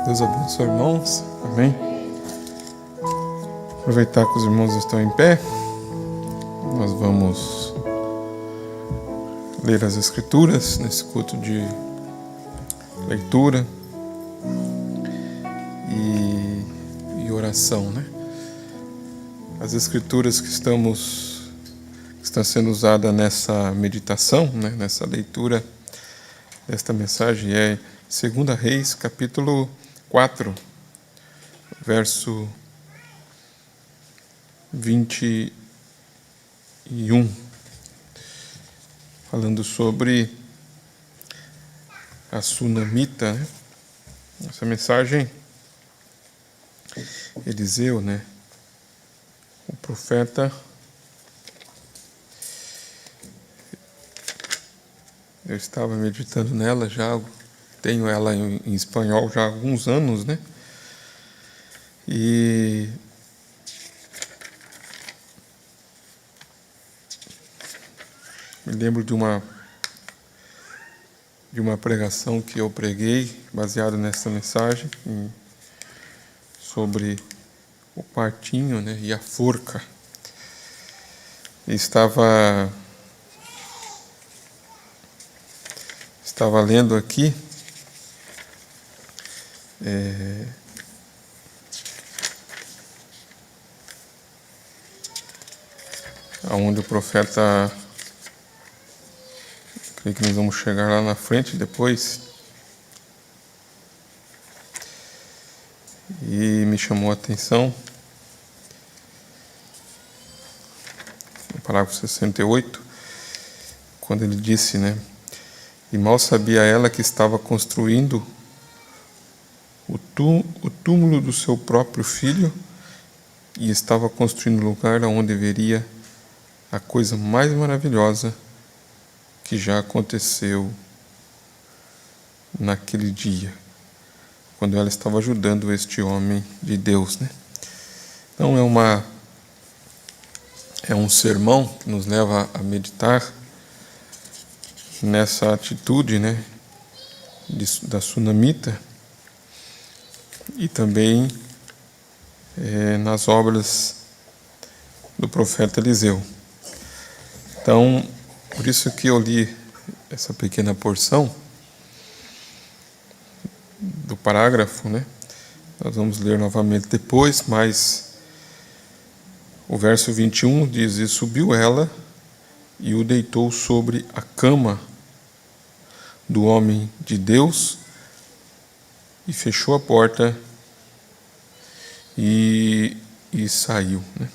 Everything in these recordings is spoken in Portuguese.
Deus abençoe, irmãos. Amém. Aproveitar que os irmãos estão em pé, nós vamos ler as Escrituras nesse culto de leitura e oração, né? As Escrituras que estão sendo usadas nessa meditação, né? Nessa leitura desta mensagem é 2 Reis, capítulo 4, verso 21, falando sobre a sunamita, né? Essa mensagem, Eliseu, né? O profeta, eu estava meditando nela já, tenho ela em espanhol já há alguns anos, né? E me lembro de uma pregação que eu preguei, baseado nessa mensagem, sobre o partinho, né, e a forca. E estava lendo aqui onde o profeta, creio que nós vamos chegar lá na frente depois, e me chamou a atenção no parágrafo 68, quando ele disse, né: e mal sabia ela que estava construindo o túmulo do seu próprio filho, e estava construindo o lugar onde veria a coisa mais maravilhosa que já aconteceu naquele dia, quando ela estava ajudando este homem de Deus, né? Então é um sermão que nos leva a meditar nessa atitude, né, da sunamita, e também nas obras do profeta Eliseu. Então, por isso que eu li essa pequena porção do parágrafo, né? Nós vamos ler novamente depois, mas o verso 21 diz: e subiu ela e o deitou sobre a cama do homem de Deus e fechou a porta e saiu, né?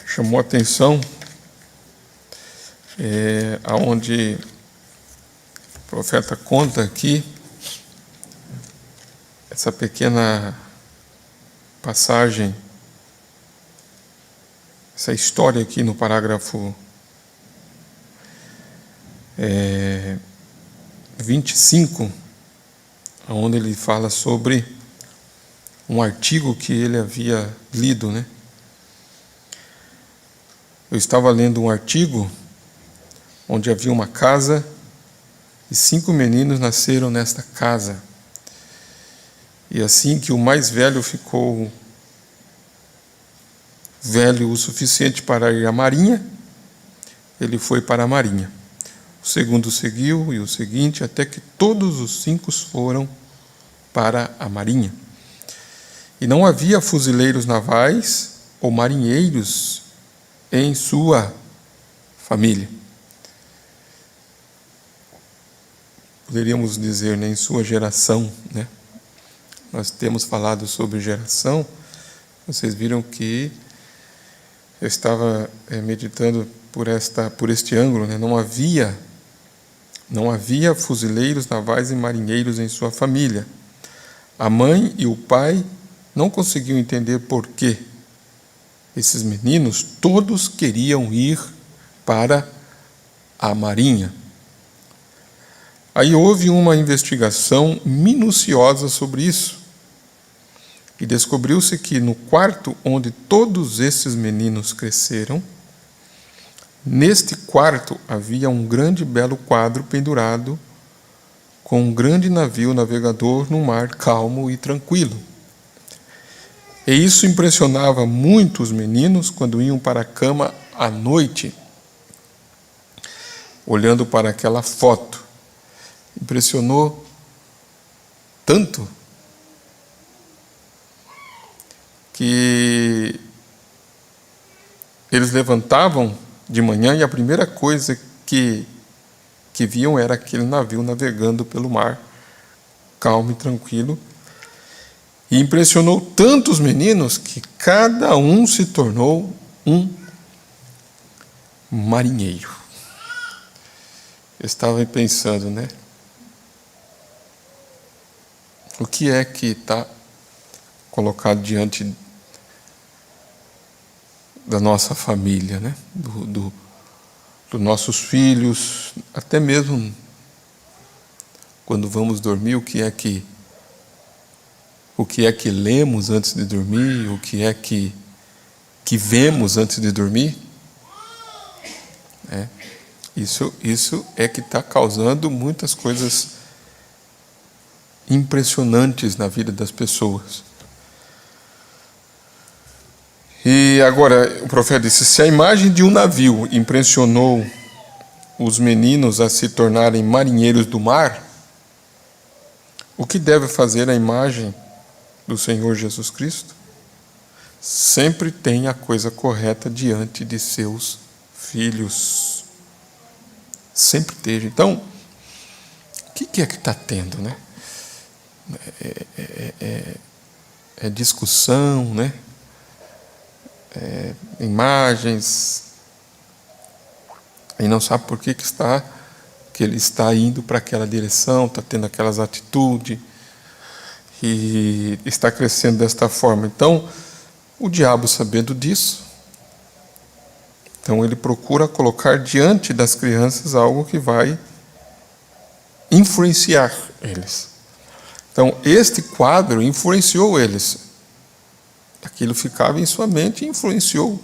Chamou a atenção aonde o profeta conta aqui essa pequena passagem, essa história aqui no parágrafo 25, onde ele fala sobre um artigo que ele havia lido, né? Eu estava lendo um artigo onde havia uma casa e 5 meninos nasceram nesta casa. E assim que o mais velho ficou velho o suficiente para ir à marinha, ele foi para a marinha. O segundo seguiu, e o seguinte, até que todos os 5 foram para a marinha. E não havia fuzileiros navais ou marinheiros em sua família. Poderíamos dizer, né, em sua geração, né? Nós temos falado sobre geração. Vocês viram que eu estava meditando por este ângulo, né? Não havia fuzileiros navais e marinheiros em sua família. A mãe e o pai não conseguiam entender por que esses meninos todos queriam ir para a marinha. Aí houve uma investigação minuciosa sobre isso, e descobriu-se que no quarto onde todos esses meninos cresceram, neste quarto havia um grande e belo quadro pendurado com um grande navio navegador no mar calmo e tranquilo. E isso impressionava muito os meninos quando iam para a cama à noite, olhando para aquela foto. Impressionou tanto que eles levantavam de manhã e a primeira coisa que viam era aquele navio navegando pelo mar, calmo e tranquilo. E impressionou tanto os meninos que cada um se tornou um marinheiro. Eu estava pensando, né? O que é que está colocado diante da nossa família, né? Dos nossos filhos, até mesmo quando vamos dormir, o que é que lemos antes de dormir, o que é que vemos antes de dormir. Isso é que está causando muitas coisas impressionantes na vida das pessoas. E agora, o profeta disse, se a imagem de um navio impressionou os meninos a se tornarem marinheiros do mar, o que deve fazer a imagem do Senhor Jesus Cristo? Sempre tem a coisa correta diante de seus filhos. Sempre esteja. Então, o que é que está tendo, né? É discussão, né? Imagens, e não sabe por que ele está indo para aquela direção, está tendo aquelas atitudes e está crescendo desta forma. Então, o diabo, sabendo disso, então ele procura colocar diante das crianças algo que vai influenciar eles. Então, este quadro influenciou eles. Aquilo ficava em sua mente e influenciou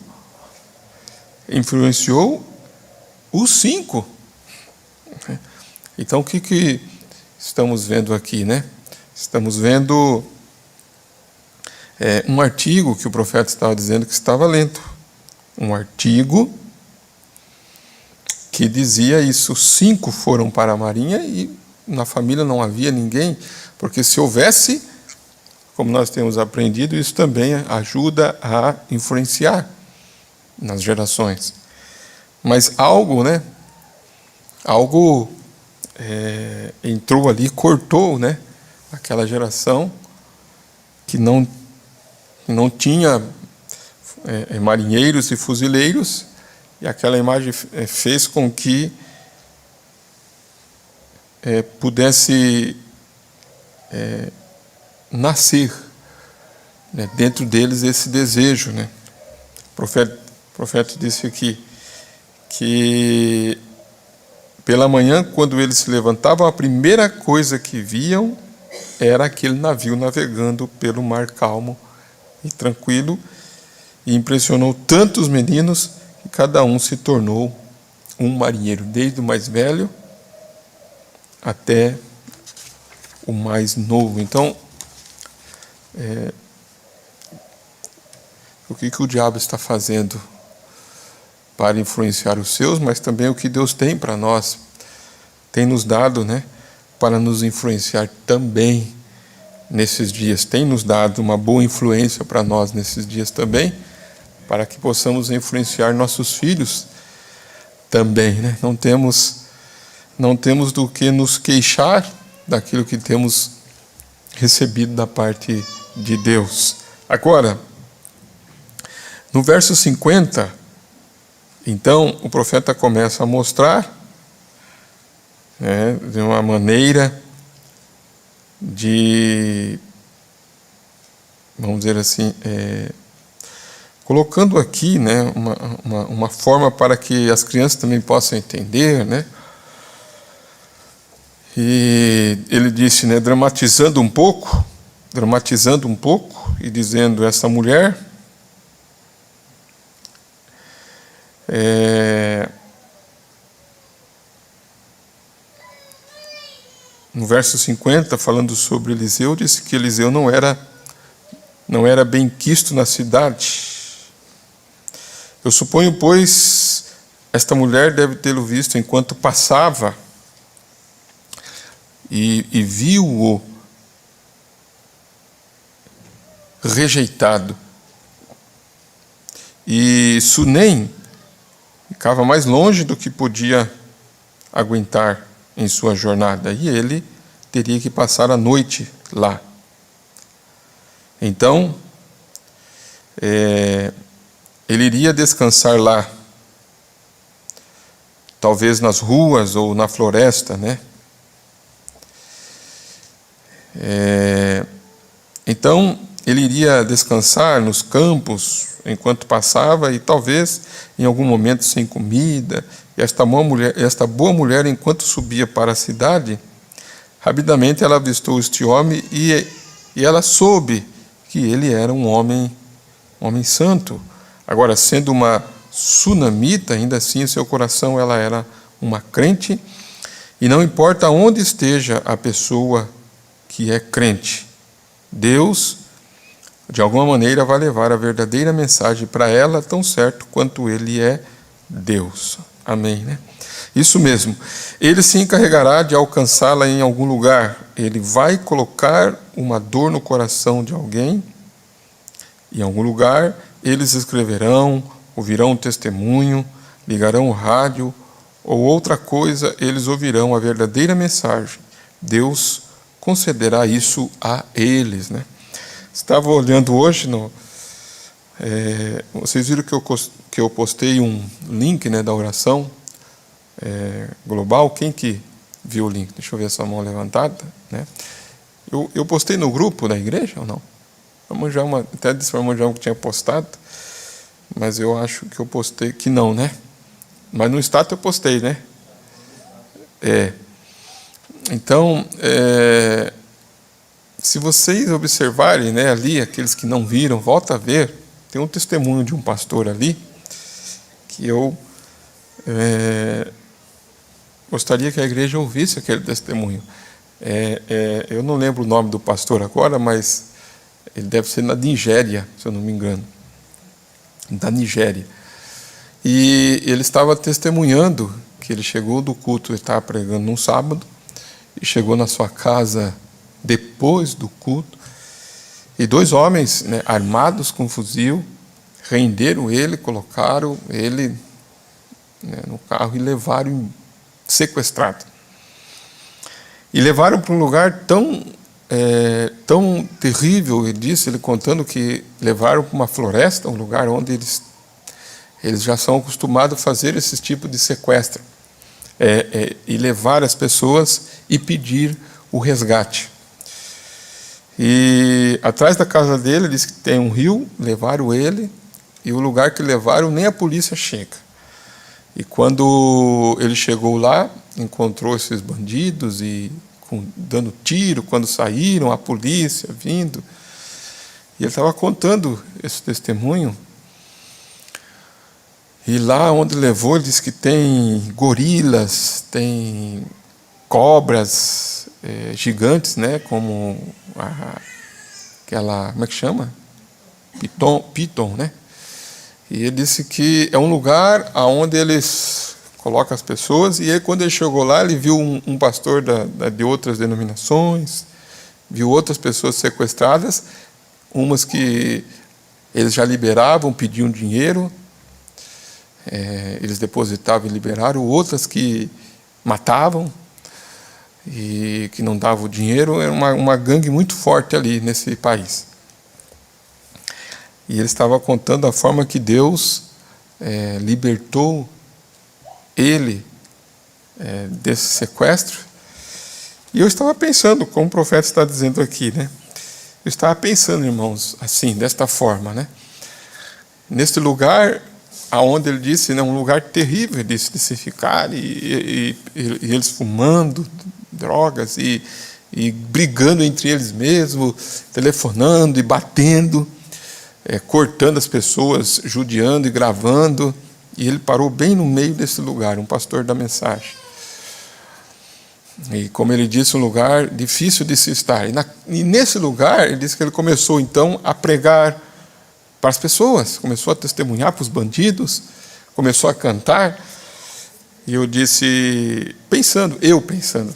os 5. Então, o que estamos vendo aqui, né? Estamos vendo um artigo que o profeta estava dizendo que estava lendo. Um artigo que dizia isso. 5 foram para a marinha e na família não havia ninguém, porque se houvesse, como nós temos aprendido, isso também ajuda a influenciar nas gerações. Mas algo, né? Algo entrou ali, cortou, né? Aquela geração que não tinha marinheiros e fuzileiros, e aquela imagem fez com que pudesse nascer, né, dentro deles esse desejo, né? O profeta disse aqui que pela manhã, quando eles se levantavam, a primeira coisa que viam era aquele navio navegando pelo mar calmo e tranquilo, e impressionou tanto os meninos que cada um se tornou um marinheiro, desde o mais velho até o mais novo. Então, o que o diabo está fazendo para influenciar os seus, mas também o que Deus tem para nós, tem nos dado, né, para nos influenciar também nesses dias, tem nos dado uma boa influência para nós nesses dias também, para que possamos influenciar nossos filhos também, né? Não temos do que nos queixar daquilo que temos recebido da parte de Deus. Agora, no verso 50, então, o profeta começa a mostrar, né, de uma maneira de, vamos dizer assim, colocando aqui, né, uma forma para que as crianças também possam entender, né? E ele disse, né, dramatizando um pouco, e dizendo, essa mulher no verso 50, falando sobre Eliseu, disse que Eliseu não era bem quisto na cidade. Eu suponho, pois, esta mulher deve tê-lo visto enquanto passava e viu-o rejeitado. E Sunem ficava mais longe do que podia aguentar em sua jornada, e ele teria que passar a noite lá. Então, ele iria descansar lá, talvez nas ruas ou na floresta, né? Então, ele iria descansar nos campos enquanto passava, e talvez em algum momento sem comida. E esta boa mulher, enquanto subia para a cidade, rapidamente ela avistou este homem e ela soube que ele era um homem santo. Agora, sendo uma sunamita, ainda assim em seu coração ela era uma crente, e não importa onde esteja a pessoa que é crente, Deus, de alguma maneira, vai levar a verdadeira mensagem para ela, tão certo quanto Ele é Deus. Amém, né? Isso mesmo. Ele se encarregará de alcançá-la em algum lugar. Ele vai colocar uma dor no coração de alguém. Em algum lugar, eles escreverão, ouvirão um testemunho, ligarão o rádio, ou outra coisa, eles ouvirão a verdadeira mensagem. Deus concederá isso a eles, né? Estava olhando hoje, vocês viram que eu postei um link, né, da oração global. Quem que viu o link? Deixa eu ver essa mão levantada, né? Eu postei no grupo da igreja ou não? Até disse para o irmão João que tinha postado, mas eu acho que eu postei que não, né? Mas no status eu postei, né? Então, se vocês observarem, né, ali, aqueles que não viram, volta a ver, tem um testemunho de um pastor ali, que eu gostaria que a igreja ouvisse aquele testemunho. Eu não lembro o nome do pastor agora, mas ele deve ser na Nigéria, se eu não me engano. Da Nigéria. E ele estava testemunhando que ele chegou do culto, ele estava pregando num sábado, e chegou na sua casa depois do culto, e dois homens, né, armados com fuzil, renderam ele, colocaram ele, né, no carro e levaram sequestrado. E levaram para um lugar tão terrível, ele contando que levaram para uma floresta, um lugar onde eles já são acostumados a fazer esse tipo de sequestro, e levar as pessoas e pedir o resgate. E atrás da casa dele, diz que tem um rio, levaram ele, e o lugar que levaram nem a polícia chega. E quando ele chegou lá, encontrou esses bandidos e dando tiro, quando saíram, a polícia vindo. E ele estava contando esse testemunho. E lá onde levou, ele disse que tem gorilas, tem cobras gigantes, né, como aquela, como é que chama? Piton, né? E ele disse que é um lugar onde eles colocam as pessoas, e aí, quando ele chegou lá, ele viu um pastor de outras denominações, viu outras pessoas sequestradas, umas que eles já liberavam, pediam dinheiro, eles depositavam e liberaram, outras que matavam e que não davam dinheiro. Era uma gangue muito forte ali nesse país. E ele estava contando a forma que Deus libertou ele desse sequestro. E eu estava pensando, como o profeta está dizendo aqui, né? Eu estava pensando, irmãos, assim, desta forma, né? Neste lugar aonde ele disse, né, um lugar terrível, ele disse, de se ficar, e eles fumando drogas e brigando entre eles mesmos, telefonando e batendo, cortando as pessoas, judiando e gravando. E ele parou bem no meio desse lugar, um pastor da mensagem. E como ele disse, um lugar difícil de se estar. E nesse lugar, ele disse que ele começou então a pregar para as pessoas, começou a testemunhar para os bandidos, começou a cantar. E eu disse, pensando,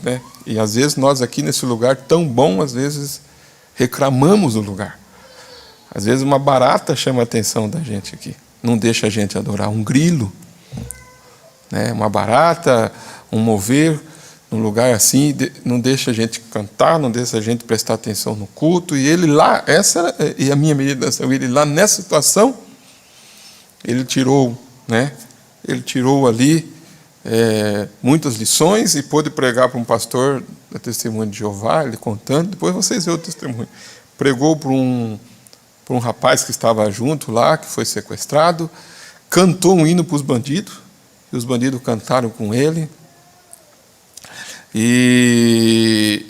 né? E às vezes nós aqui nesse lugar tão bom, às vezes reclamamos do lugar. Às vezes uma barata chama a atenção da gente aqui, não deixa a gente adorar. Um grilo, né? Uma barata, um mover, num lugar assim, não deixa a gente cantar, não deixa a gente prestar atenção no culto. E ele lá, essa é a minha meditação, ele lá nessa situação, ele tirou, né? Ele tirou ali muitas lições e pôde pregar para um pastor da Testemunha de Jeová, ele contando, depois vocês veem o testemunho. Pregou para um rapaz que estava junto lá, que foi sequestrado, cantou um hino para os bandidos, e os bandidos cantaram com ele. E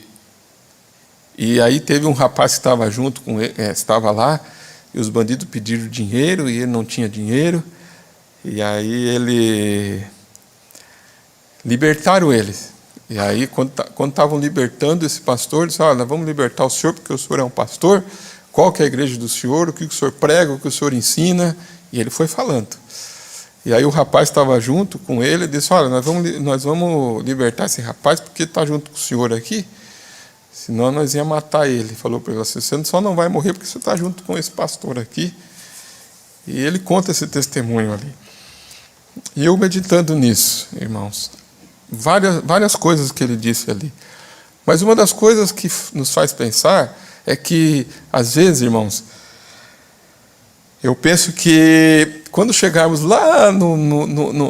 aí teve um rapaz que estava junto com ele, estava lá, e os bandidos pediram dinheiro, e ele não tinha dinheiro, e aí libertaram ele. E aí, quando estavam libertando esse pastor, disse, nós vamos libertar o senhor, porque o senhor é um pastor, qual que é a igreja do senhor, o que o senhor prega, o que o senhor ensina, e ele foi falando. E aí o rapaz estava junto com ele e disse, nós vamos libertar esse rapaz, porque está junto com o senhor aqui, senão nós ia matar ele. Falou para ele assim, você só não vai morrer porque você está junto com esse pastor aqui. E ele conta esse testemunho ali. E eu meditando nisso, irmãos, várias coisas que ele disse ali. Mas uma das coisas que nos faz pensar é que, às vezes, irmãos, eu penso que quando chegarmos lá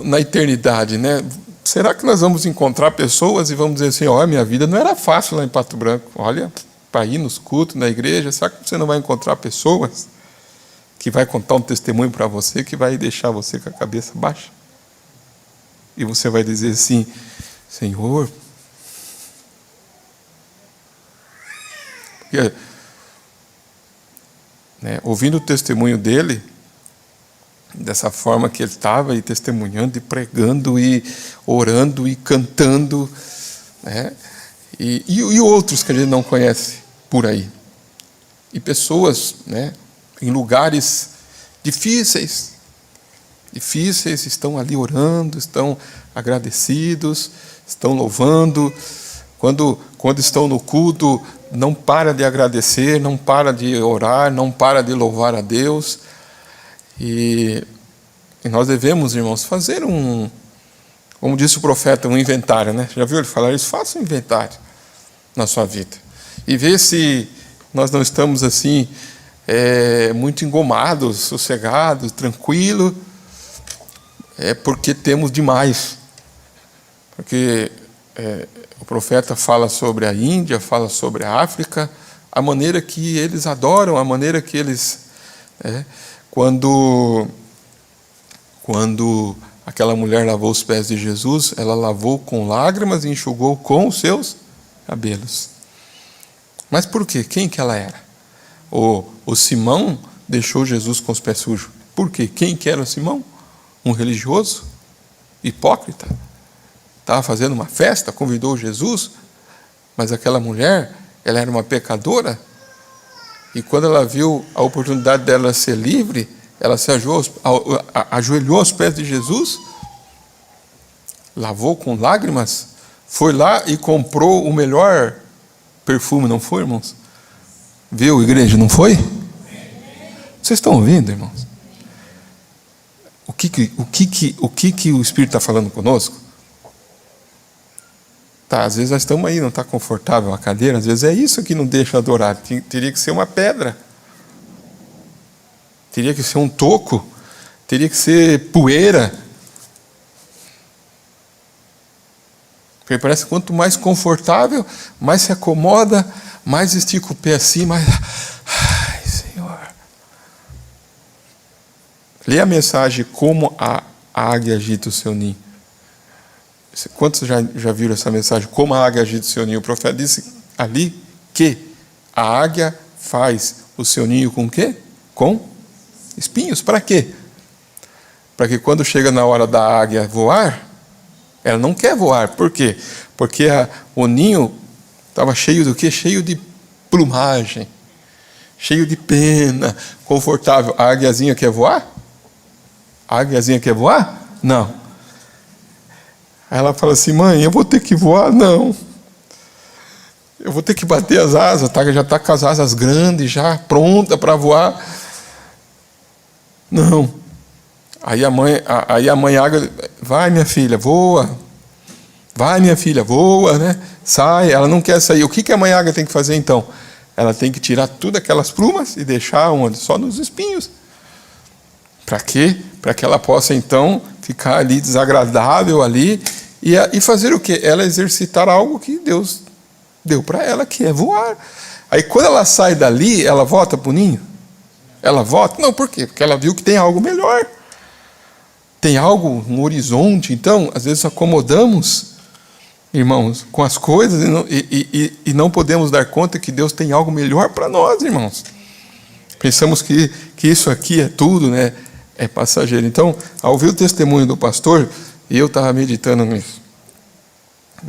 na eternidade, né, será que nós vamos encontrar pessoas e vamos dizer assim, olha, minha vida não era fácil lá em Pato Branco, olha, para ir nos cultos, na igreja, será que você não vai encontrar pessoas que vai contar um testemunho para você, que vai deixar você com a cabeça baixa? E você vai dizer assim, Senhor, ouvindo o testemunho dele, dessa forma que ele estava, e testemunhando, e pregando, e orando, e cantando, né? E outros que a gente não conhece por aí. E pessoas, né, em lugares difíceis, estão ali orando, estão agradecidos, estão louvando. Quando estão no culto, não para de agradecer, não para de orar, não para de louvar a Deus. E nós devemos, irmãos, fazer como disse o profeta, um inventário, né? Já viu ele falar isso? Faça um inventário na sua vida. E ver se nós não estamos assim, muito engomados, sossegados, tranquilos, porque temos demais. Porque o profeta fala sobre a Índia, fala sobre a África, a maneira que eles adoram, a maneira que eles... Quando aquela mulher lavou os pés de Jesus, ela lavou com lágrimas e enxugou com os seus cabelos. Mas por quê? Quem que ela era? O Simão deixou Jesus com os pés sujos. Por quê? Quem que era o Simão? Um religioso? Hipócrita? Estava fazendo uma festa, convidou Jesus, mas aquela mulher, ela era uma pecadora, e quando ela viu a oportunidade dela ser livre, ela se ajoelhou aos pés de Jesus, lavou com lágrimas, foi lá e comprou o melhor perfume, não foi, irmãos? Viu, igreja, não foi? Vocês estão ouvindo, irmãos? O que o Espírito está falando conosco? Tá, às vezes nós estamos aí, não está confortável a cadeira, às vezes é isso que não deixa adorar. Teria que ser uma pedra, teria que ser um toco, teria que ser poeira. Porque parece que quanto mais confortável, mais se acomoda, mais estica o pé assim, mais... Ai, Senhor. Lê a mensagem Como a Águia Agita o Seu Ninho. Quantos já viram essa mensagem? Como a águia agita o seu ninho? O profeta disse ali que a águia faz o seu ninho com o quê? Com espinhos. Para quê? Para que quando chega na hora da águia voar, Ela não quer voar. Por quê? Porque o ninho estava cheio do quê? Cheio de plumagem, cheio de pena, confortável. A águiazinha quer voar? A águiazinha quer voar? Não. Aí ela fala assim: mãe, eu vou ter que voar? Não. Eu vou ter que bater as asas, já está com as asas grandes, já pronta para voar. Não. Aí a mãe águia: vai, minha filha, voa. Vai, minha filha, voa, né? Sai. Ela não quer sair. O que a mãe águia tem que fazer então? Ela tem que tirar tudo aquelas plumas e deixar onde? Só nos espinhos. Para quê? Para que ela possa então ficar ali desagradável ali e fazer o quê? Ela exercitar algo que Deus deu para ela, que é voar. Aí quando ela sai dali, ela volta para o ninho? Ela volta? Não, por quê? Porque ela viu que tem algo melhor. Tem algo no horizonte. Então, às vezes acomodamos, irmãos, com as coisas e não podemos dar conta que Deus tem algo melhor para nós, irmãos. Pensamos que isso aqui é tudo, né? É passageiro. Então, ao ouvir o testemunho do pastor, eu estava meditando nisso,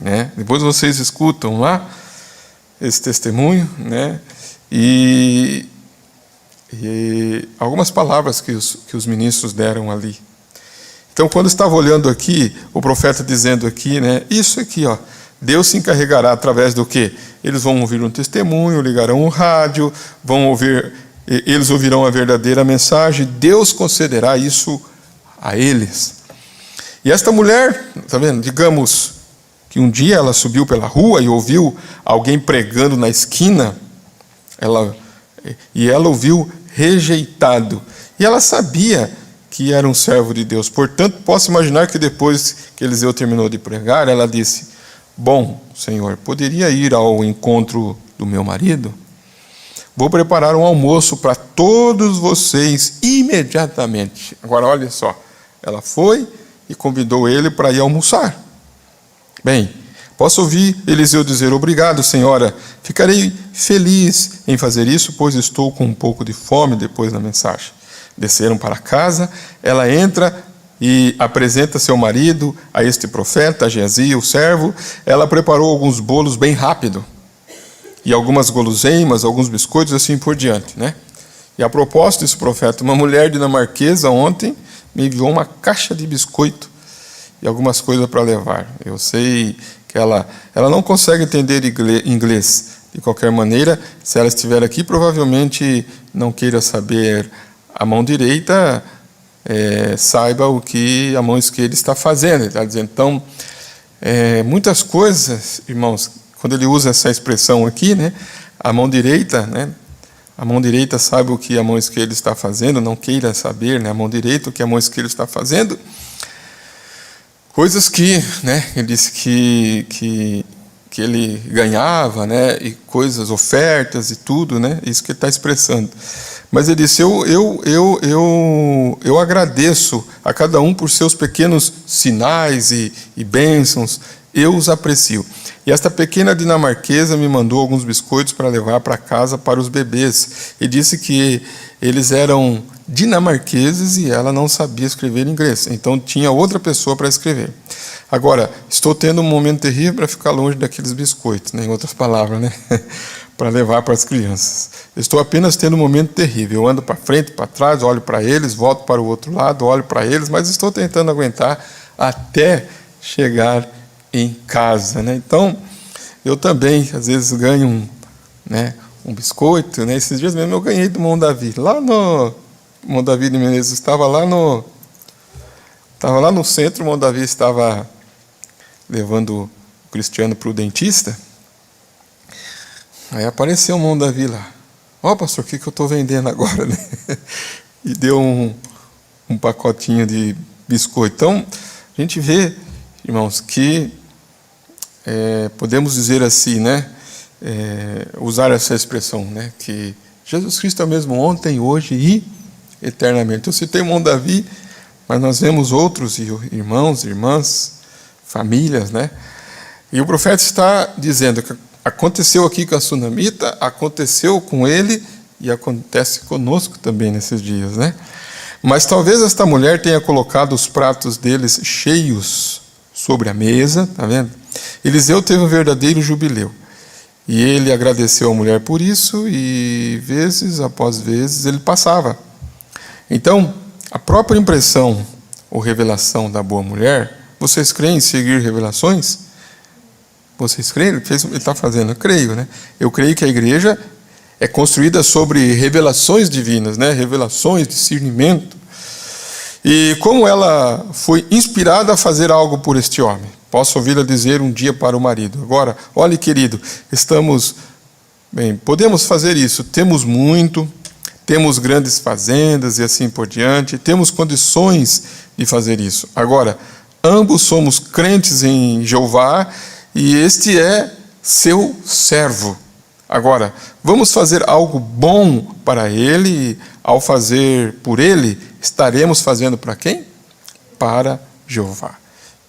né? Depois vocês escutam lá esse testemunho, né? E algumas palavras que os ministros deram ali. Então, quando estava olhando aqui, o profeta dizendo aqui, né? Isso aqui, ó. Deus se encarregará através do quê? Eles vão ouvir um testemunho, ligarão um rádio, eles ouvirão a verdadeira mensagem, Deus concederá isso a eles. E esta mulher, tá vendo? Digamos que um dia ela subiu pela rua e ouviu alguém pregando na esquina, ela ouviu rejeitado. E ela sabia que era um servo de Deus. Portanto, posso imaginar que depois que Eliseu terminou de pregar, ela disse: bom, Senhor, poderia ir ao encontro do meu marido? Vou preparar um almoço para todos vocês imediatamente. Agora, olha só. Ela foi e convidou ele para ir almoçar. Bem, posso ouvir Eliseu dizer: obrigado, senhora. Ficarei feliz em fazer isso, pois estou com um pouco de fome depois da mensagem. Desceram para casa. Ela entra e apresenta seu marido a este profeta, a Geazi, o servo. Ela preparou alguns bolos bem rápido. E algumas guloseimas, alguns biscoitos, assim por diante, né? E a propósito desse profeta, uma mulher dinamarquesa ontem me enviou uma caixa de biscoito e algumas coisas para levar. Eu sei que ela não consegue entender inglês de qualquer maneira. Se ela estiver aqui, provavelmente não queira saber a mão direita, saiba o que a mão esquerda está fazendo. Ele está dizendo, então, muitas coisas, irmãos, quando ele usa essa expressão aqui, né, a mão direita, né, a mão direita sabe o que a mão esquerda está fazendo, não queira saber, né, a mão direita o que a mão esquerda está fazendo. Coisas que, né, ele disse que ele ganhava, né, e coisas, ofertas e tudo, né, isso que ele está expressando. Mas ele disse, eu agradeço a cada um por seus pequenos sinais e bênçãos, eu os aprecio. E esta pequena dinamarquesa me mandou alguns biscoitos para levar para casa para os bebês. E disse que eles eram dinamarqueses e ela não sabia escrever inglês. Então tinha outra pessoa para escrever. Agora, estou tendo um momento terrível para ficar longe daqueles biscoitos, né? Em outras palavras, né? Para levar para as crianças. Estou apenas tendo um momento terrível. Eu ando para frente, para trás, olho para eles, volto para o outro lado, olho para eles, mas estou tentando aguentar até chegar em casa, né? Então, eu também, às vezes, ganho um biscoito, né? Esses dias mesmo eu ganhei do Mão Davi. Lá no Mão Davi de Menezes, estava lá no centro, o Mão Davi estava levando o Cristiano para o dentista. Aí apareceu o Mão Davi lá. Ó, pastor, o que eu estou vendendo agora, né? E deu um pacotinho de biscoito. Então, a gente vê, irmãos, que podemos dizer assim, né? Usar essa expressão, né? Que Jesus Cristo é o mesmo ontem, hoje e eternamente. Eu citei o Mão Davi, mas nós vemos outros irmãos, irmãs, famílias, né? E o profeta está dizendo que aconteceu aqui com a sunamita, aconteceu com ele e acontece conosco também nesses dias, né? Mas talvez esta mulher tenha colocado os pratos deles cheios sobre a mesa, tá vendo? Eliseu teve um verdadeiro jubileu. E ele agradeceu a mulher por isso, e vezes após vezes ele passava. Então, a própria impressão ou revelação da boa mulher, vocês creem em seguir revelações? Vocês creem? Ele está fazendo, eu creio, né? Eu creio que a igreja é construída sobre revelações divinas, né? Revelações, discernimento. E como ela foi inspirada a fazer algo por este homem. Posso ouvi-la dizer um dia para o marido: agora, olhe, querido, podemos fazer isso, temos muito, temos grandes fazendas e assim por diante, temos condições de fazer isso. Agora, ambos somos crentes em Jeová e este é seu servo. Agora, vamos fazer algo bom para ele, e ao fazer por ele, estaremos fazendo para quem? Para Jeová.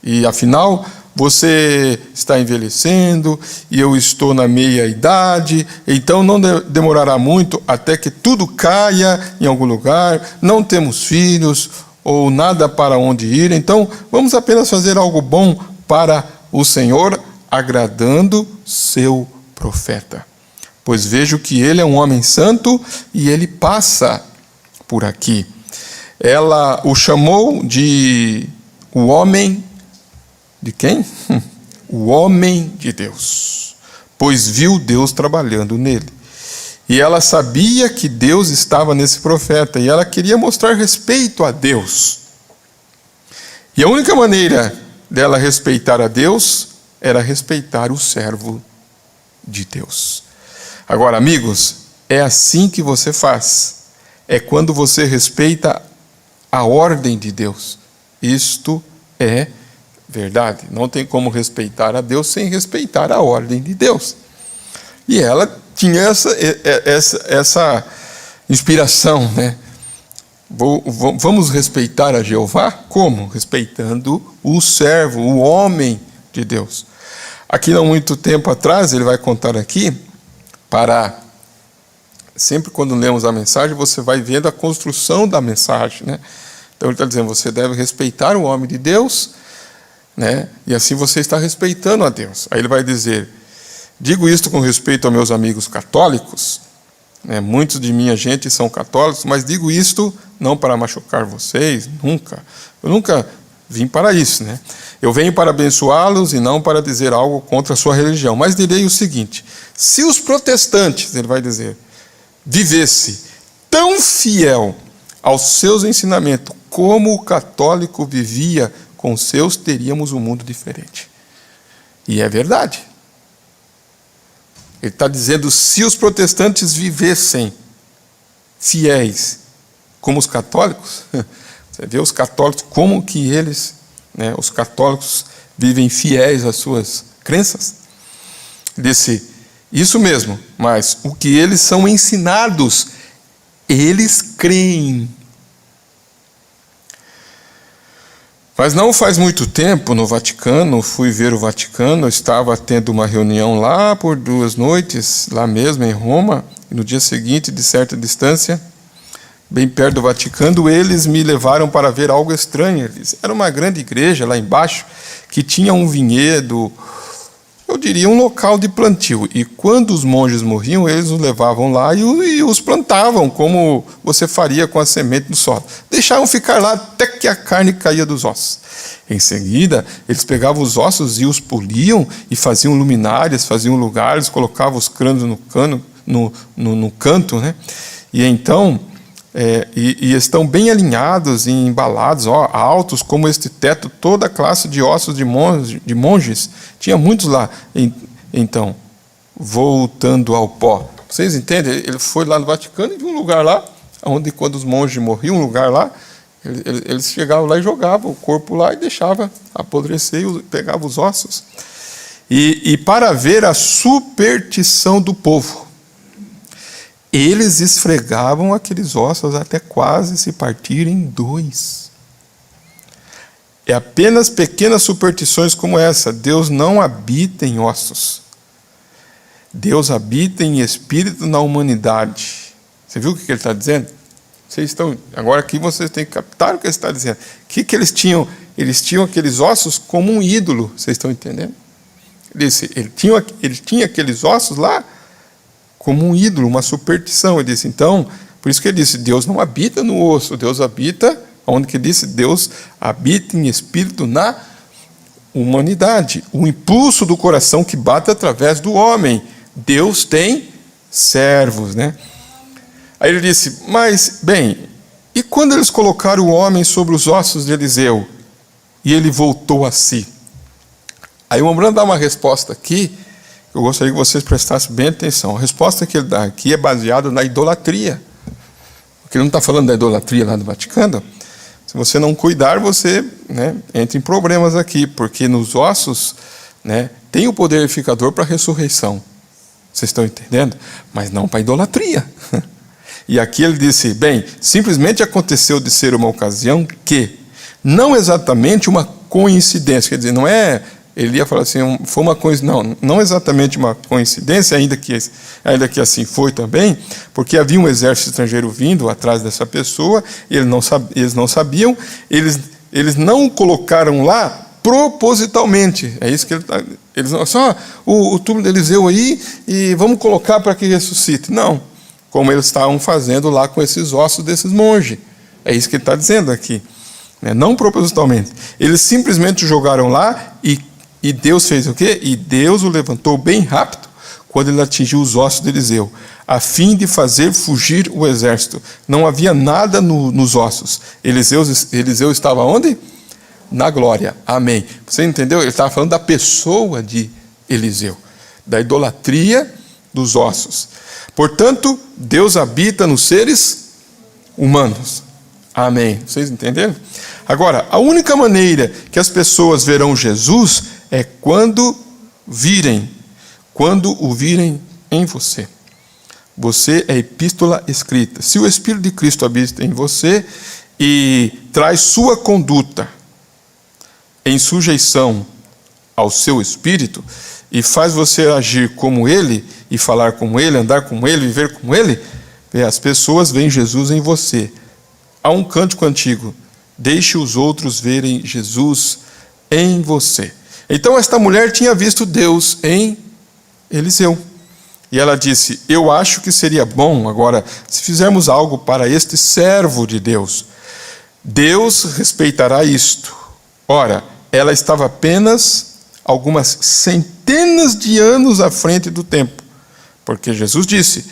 E afinal, você está envelhecendo e eu estou na meia-idade, então não demorará muito até que tudo caia em algum lugar, não temos filhos ou nada para onde ir, então vamos apenas fazer algo bom para o Senhor, agradando seu profeta. Pois vejo que ele é um homem santo e ele passa por aqui. Ela o chamou de o homem de quem? O homem de Deus, pois viu Deus trabalhando nele. E ela sabia que Deus estava nesse profeta e ela queria mostrar respeito a Deus. E a única maneira dela respeitar a Deus era respeitar o servo de Deus. Agora, amigos, é assim que você faz. É quando você respeita a ordem de Deus. Isto é verdade. Não tem como respeitar a Deus sem respeitar a ordem de Deus. E ela tinha essa inspiração, né? Vamos respeitar a Jeová? Como? Respeitando o servo, o homem de Deus. Aqui não muito tempo atrás, ele vai contar aqui, sempre quando lemos a mensagem, você vai vendo a construção da mensagem, né? Então ele está dizendo, você deve respeitar o homem de Deus, né? E assim você está respeitando a Deus. Aí ele vai dizer, digo isto com respeito aos meus amigos católicos, né? Muitos de minha gente são católicos, mas digo isto não para machucar vocês, nunca. Eu nunca vim para isso, né? Eu venho para abençoá-los e não para dizer algo contra a sua religião. Mas direi o seguinte, se os protestantes, ele vai dizer, vivesse tão fiel aos seus ensinamentos como o católico vivia com os seus, teríamos um mundo diferente. E é verdade. Ele está dizendo, se os protestantes vivessem fiéis como os católicos, você vê os católicos, como que eles, né, os católicos vivem fiéis às suas crenças? Disse, isso mesmo, mas o que eles são ensinados, eles creem. Mas não faz muito tempo, no Vaticano, fui ver o Vaticano, eu estava tendo uma reunião lá por 2 noites, lá mesmo em Roma, e no dia seguinte, de certa distância, bem perto do Vaticano, eles me levaram para ver algo estranho. Era uma grande igreja lá embaixo, que tinha um vinhedo, eu diria um local de plantio. E quando os monges morriam, eles os levavam lá e os plantavam, como você faria com a semente do solo. Deixavam ficar lá até que a carne caía dos ossos. Em seguida, eles pegavam os ossos e os poliam e faziam luminárias, faziam lugares, colocavam os crânios no canto, né? E então... E estão bem alinhados e embalados, altos como este teto, toda a classe de ossos de monges, tinha muitos lá. Então, voltando ao pó, vocês entendem? Ele foi lá no Vaticano e viu um lugar lá, onde quando os monges morriam, um lugar lá, eles chegavam lá e jogavam o corpo lá e deixavam apodrecer e pegavam os ossos. E para ver a superstição do povo, eles esfregavam aqueles ossos até quase se partirem em 2. É apenas pequenas superstições como essa. Deus não habita em ossos. Deus habita em espírito na humanidade. Você viu o que ele está dizendo? Agora aqui vocês têm que captar o que ele está dizendo. O que eles tinham? eles tinham aqueles ossos como um ídolo, vocês estão entendendo? Ele tinha aqueles ossos lá como um ídolo, uma superstição. Ele disse, então, por isso que ele disse, Deus não habita no osso, Deus habita, onde que ele disse, Deus habita em espírito na humanidade. O impulso do coração que bate através do homem. Deus tem servos, né? Aí ele disse, mas, bem, e quando eles colocaram o homem sobre os ossos de Eliseu, e ele voltou a si? Aí o Ombrando dá uma resposta aqui, eu gostaria que vocês prestassem bem atenção. A resposta que ele dá aqui é baseada na idolatria. Porque ele não está falando da idolatria lá do Vaticano. Se você não cuidar, você, né, entra em problemas aqui, porque nos ossos, né, tem o poder edificador para a ressurreição. Vocês estão entendendo? Mas não para a idolatria. E aqui ele disse, bem, simplesmente aconteceu de ser uma ocasião que, não exatamente uma coincidência, quer dizer, não é, ele ia falar assim, foi uma coisa, não exatamente uma coincidência, ainda que assim foi também, porque havia um exército estrangeiro vindo atrás dessa pessoa, eles não sabiam, eles não colocaram lá propositalmente, é isso que eles não, só o túmulo de Eliseu aí, e vamos colocar para que ressuscite. Não, como eles estavam fazendo lá com esses ossos desses monges. É isso que ele está dizendo aqui. Não propositalmente. Eles simplesmente jogaram lá e Deus fez o quê? E Deus o levantou bem rápido quando ele atingiu os ossos de Eliseu, a fim de fazer fugir o exército. Não havia nada nos ossos. Eliseu estava onde? Na glória. Amém. Você entendeu? Ele estava falando da pessoa de Eliseu, da idolatria dos ossos. Portanto, Deus habita nos seres humanos. Amém. Vocês entenderam? Agora, a única maneira que as pessoas verão Jesus é quando o virem em você. Você é epístola escrita. Se o Espírito de Cristo habita em você e traz sua conduta em sujeição ao seu espírito e faz você agir como ele, e falar como ele, andar como ele, viver como ele, as pessoas veem Jesus em você. Há um cântico antigo, deixe os outros verem Jesus em você. Então esta mulher tinha visto Deus em Eliseu. E ela disse, eu acho que seria bom agora, se fizermos algo para este servo de Deus. Deus respeitará isto. Ora, ela estava apenas algumas centenas de anos à frente do tempo. Porque Jesus disse,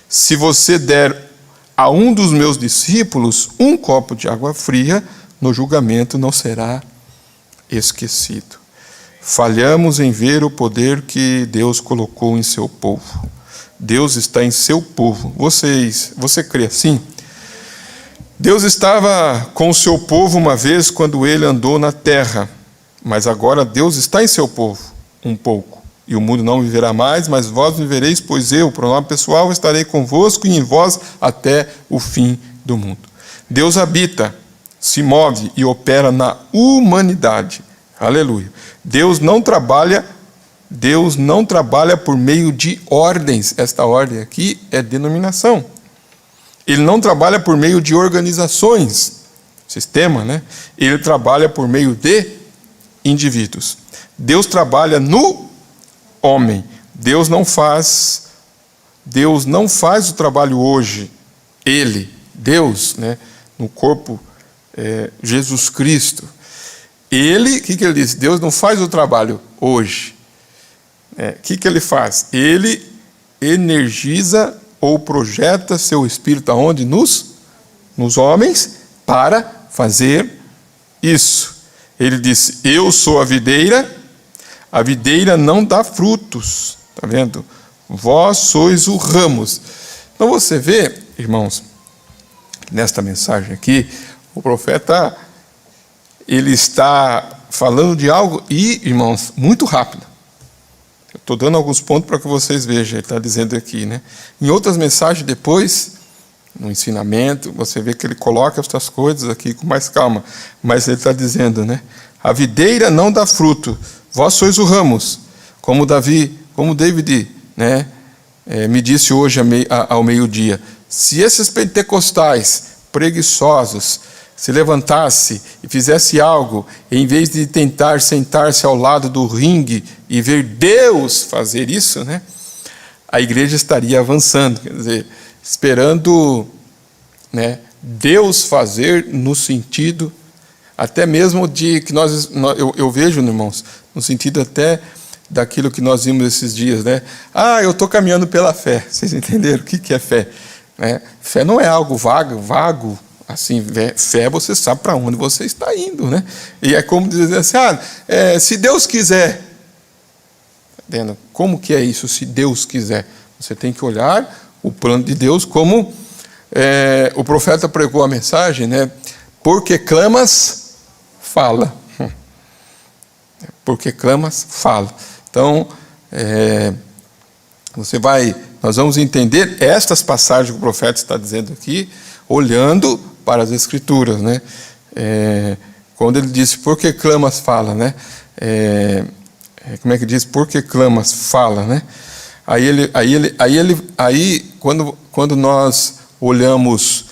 se você der a um dos meus discípulos um copo de água fria, no julgamento não será esquecido. Falhamos em ver o poder que Deus colocou em seu povo. Deus está em seu povo. Você crê assim? Deus estava com o seu povo uma vez quando ele andou na terra, mas agora Deus está em seu povo um pouco. E o mundo não viverá mais, mas vós vivereis, pois eu, pronome pessoal, estarei convosco e em vós até o fim do mundo. Deus habita, se move e opera na humanidade. Aleluia. Deus não trabalha por meio de ordens. Esta ordem aqui é denominação. Ele não trabalha por meio de organizações, sistema, né? Ele trabalha por meio de indivíduos. Deus trabalha no homem. Deus não faz o trabalho hoje. Deus, né, no corpo, Jesus Cristo. O que ele diz? Deus não faz o trabalho hoje. O que ele faz? Ele energiza ou projeta seu espírito aonde? Nos homens, para fazer isso. Ele disse, eu sou a videira não dá frutos. Está vendo? Vós sois os ramos. Então você vê, irmãos, nesta mensagem aqui, o profeta, ele está falando de algo, e, irmãos, muito rápido. Eu estou dando alguns pontos para que vocês vejam, ele está dizendo aqui, né? Em outras mensagens depois, no ensinamento, você vê que ele coloca essas coisas aqui com mais calma, mas ele está dizendo, né? A videira não dá fruto, vós sois os ramos, como David, né, me disse hoje ao meio-dia. Se esses pentecostais preguiçosos se levantasse e fizesse algo, em vez de tentar sentar-se ao lado do ringue e ver Deus fazer isso, né, a igreja estaria avançando, quer dizer, esperando, né, Deus fazer no sentido, até mesmo de que eu vejo, irmãos, no sentido até daquilo que nós vimos esses dias, né? Eu estou caminhando pela fé. Vocês entenderam o que é fé? Né? Fé não é algo vago, assim, fé você sabe para onde você está indo, né? E é como dizer assim, se Deus quiser, entendeu? Como que é isso, se Deus quiser? Você tem que olhar o plano de Deus, como o profeta pregou a mensagem, né? Porque clamas, fala. Porque clamas, fala. Então, nós vamos entender estas passagens que o profeta está dizendo aqui, olhando para as Escrituras, né? Quando ele disse, porque clamas, fala, né? Como é que diz? Porque clamas, fala, né? Quando nós olhamos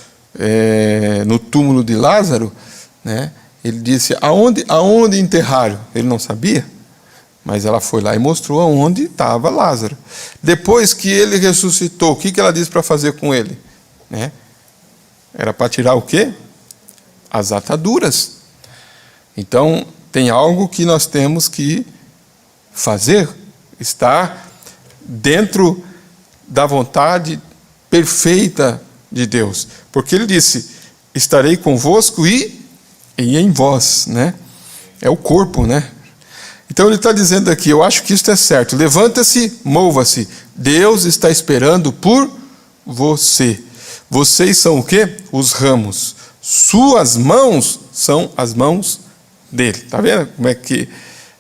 no túmulo de Lázaro, né? Ele disse, aonde enterraram? Ele não sabia, mas ela foi lá e mostrou aonde estava Lázaro. Depois que ele ressuscitou, o que ela disse para fazer com ele? Né? Era para tirar o quê? As ataduras. Então, tem algo que nós temos que fazer, estar dentro da vontade perfeita de Deus. Porque ele disse, estarei convosco e em vós, né? É o corpo, né? Então ele está dizendo aqui, eu acho que isso é certo. Levanta-se, mova-se. Deus está esperando por você. Vocês são o quê? Os ramos. Suas mãos são as mãos dele. Está vendo como é que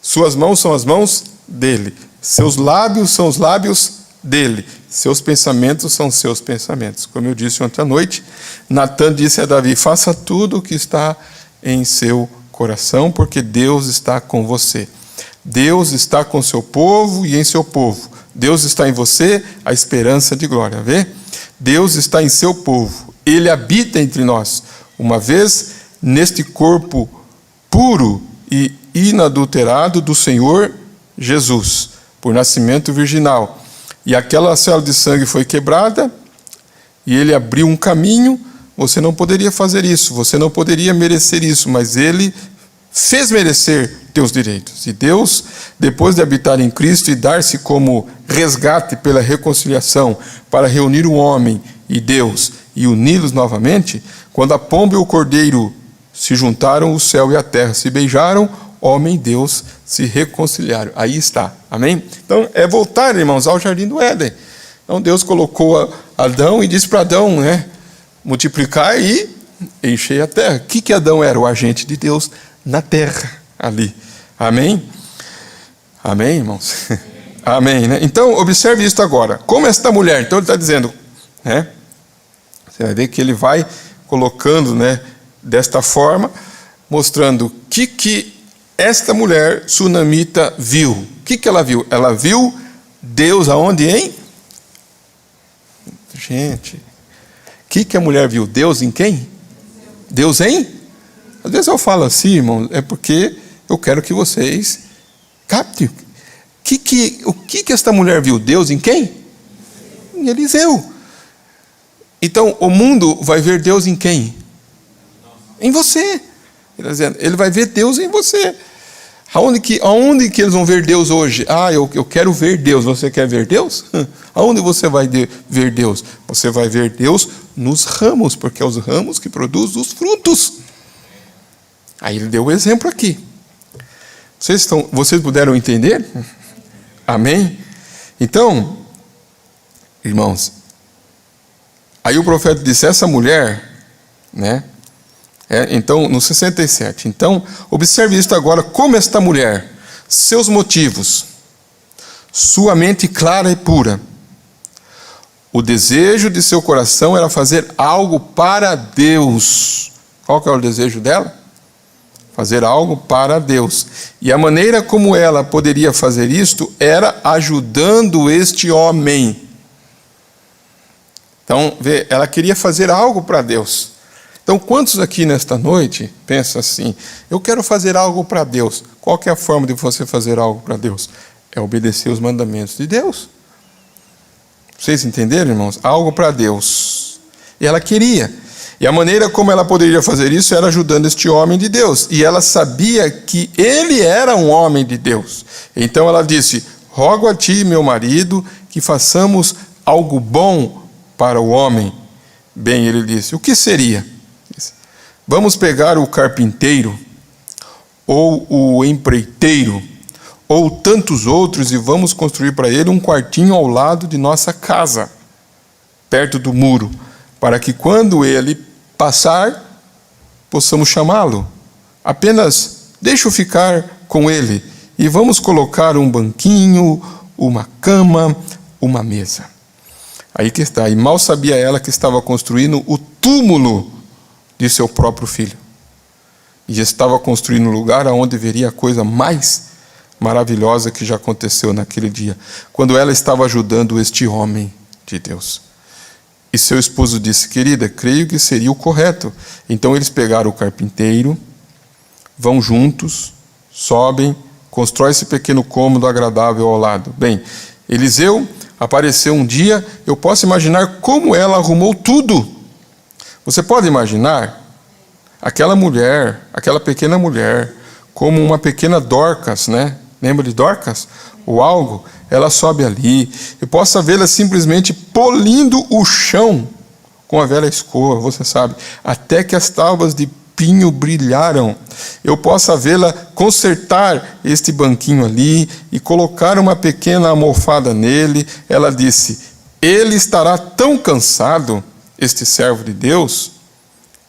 suas mãos são as mãos dele. Seus lábios são os lábios dele. Seus pensamentos são seus pensamentos. Como eu disse ontem à noite, Natan disse a Davi, faça tudo o que está em seu coração, porque Deus está com você. Deus está com seu povo e em seu povo. Deus está em você, a esperança de glória. Vê? Deus está em seu povo. Ele habita entre nós. Uma vez neste corpo puro e inadulterado do Senhor Jesus, por nascimento virginal. E aquela célula de sangue foi quebrada, e ele abriu um caminho. Você não poderia fazer isso, você não poderia merecer isso, mas ele fez merecer teus direitos. E Deus, depois de habitar em Cristo e dar-se como resgate pela reconciliação, para reunir o homem e Deus e uni-los novamente, quando a pomba e o cordeiro se juntaram, o céu e a terra se beijaram, homem e Deus se reconciliaram. Aí está, amém? Então, é voltar, irmãos, ao jardim do Éden. Então, Deus colocou Adão e disse para Adão, né, multiplicar e encher a terra. O que Adão era? O agente de Deus na terra, ali. Amém? Amém, irmãos? Amém, né? Então, observe isso agora. Como esta mulher, então ele está dizendo, né? Você vai ver que ele vai colocando, né, desta forma, mostrando o que esta mulher sunamita viu. O que ela viu? Ela viu Deus aonde, hein? Gente, o que a mulher viu? Deus em quem? Deus em? Às vezes eu falo assim, irmão, é porque eu quero que vocês captem. O que esta mulher viu? Deus em quem? Em Eliseu. Então, o mundo vai ver Deus em quem? Em você. Ele vai ver Deus em você. Aonde que eles vão ver Deus hoje? Eu quero ver Deus. Você quer ver Deus? Aonde você vai ver Deus? Você vai ver Deus nos ramos, porque é os ramos que produzem os frutos. Aí ele deu o exemplo aqui. Vocês puderam entender? Amém? Então, irmãos, aí o profeta disse, essa mulher, né? Então, no 67. Então, observe isto agora, como esta mulher, seus motivos, sua mente clara e pura, o desejo de seu coração era fazer algo para Deus. Qual que é o desejo dela? Fazer algo para Deus. E a maneira como ela poderia fazer isto era ajudando este homem. Então, ela queria fazer algo para Deus. Então, quantos aqui nesta noite pensam assim, eu quero fazer algo para Deus? Qual que é a forma de você fazer algo para Deus? É obedecer os mandamentos de Deus. Vocês entenderam, irmãos? Algo para Deus. E ela queria. E a maneira como ela poderia fazer isso era ajudando este homem de Deus. E ela sabia que ele era um homem de Deus. Então ela disse, rogo a ti, meu marido, que façamos algo bom para o homem. Bem, ele disse, o que seria? Vamos pegar o carpinteiro, ou o empreiteiro, ou tantos outros, e vamos construir para ele um quartinho ao lado de nossa casa, perto do muro, para que quando ele passar, possamos chamá-lo. Apenas deixa eu ficar com ele, e vamos colocar um banquinho, uma cama, uma mesa. Aí que está, e mal sabia ela que estava construindo o túmulo de seu próprio filho. E estava construindo um lugar onde veria a coisa mais maravilhosa que já aconteceu naquele dia, quando ela estava ajudando este homem de Deus. E seu esposo disse, querida, creio que seria o correto. Então eles pegaram o carpinteiro, vão juntos, sobem, constrói esse pequeno cômodo agradável ao lado. Bem, Eliseu apareceu um dia, eu posso imaginar como ela arrumou tudo. Você pode imaginar aquela mulher, aquela pequena mulher, como uma pequena Dorcas, né? Lembra de Dorcas? Ou algo? Ela sobe ali. Eu posso vê-la simplesmente polindo o chão com a velha escova, você sabe, até que as tábuas de pinho brilharam. Eu posso vê-la consertar este banquinho ali e colocar uma pequena almofada nele. Ela disse, ele estará tão cansado, este servo de Deus,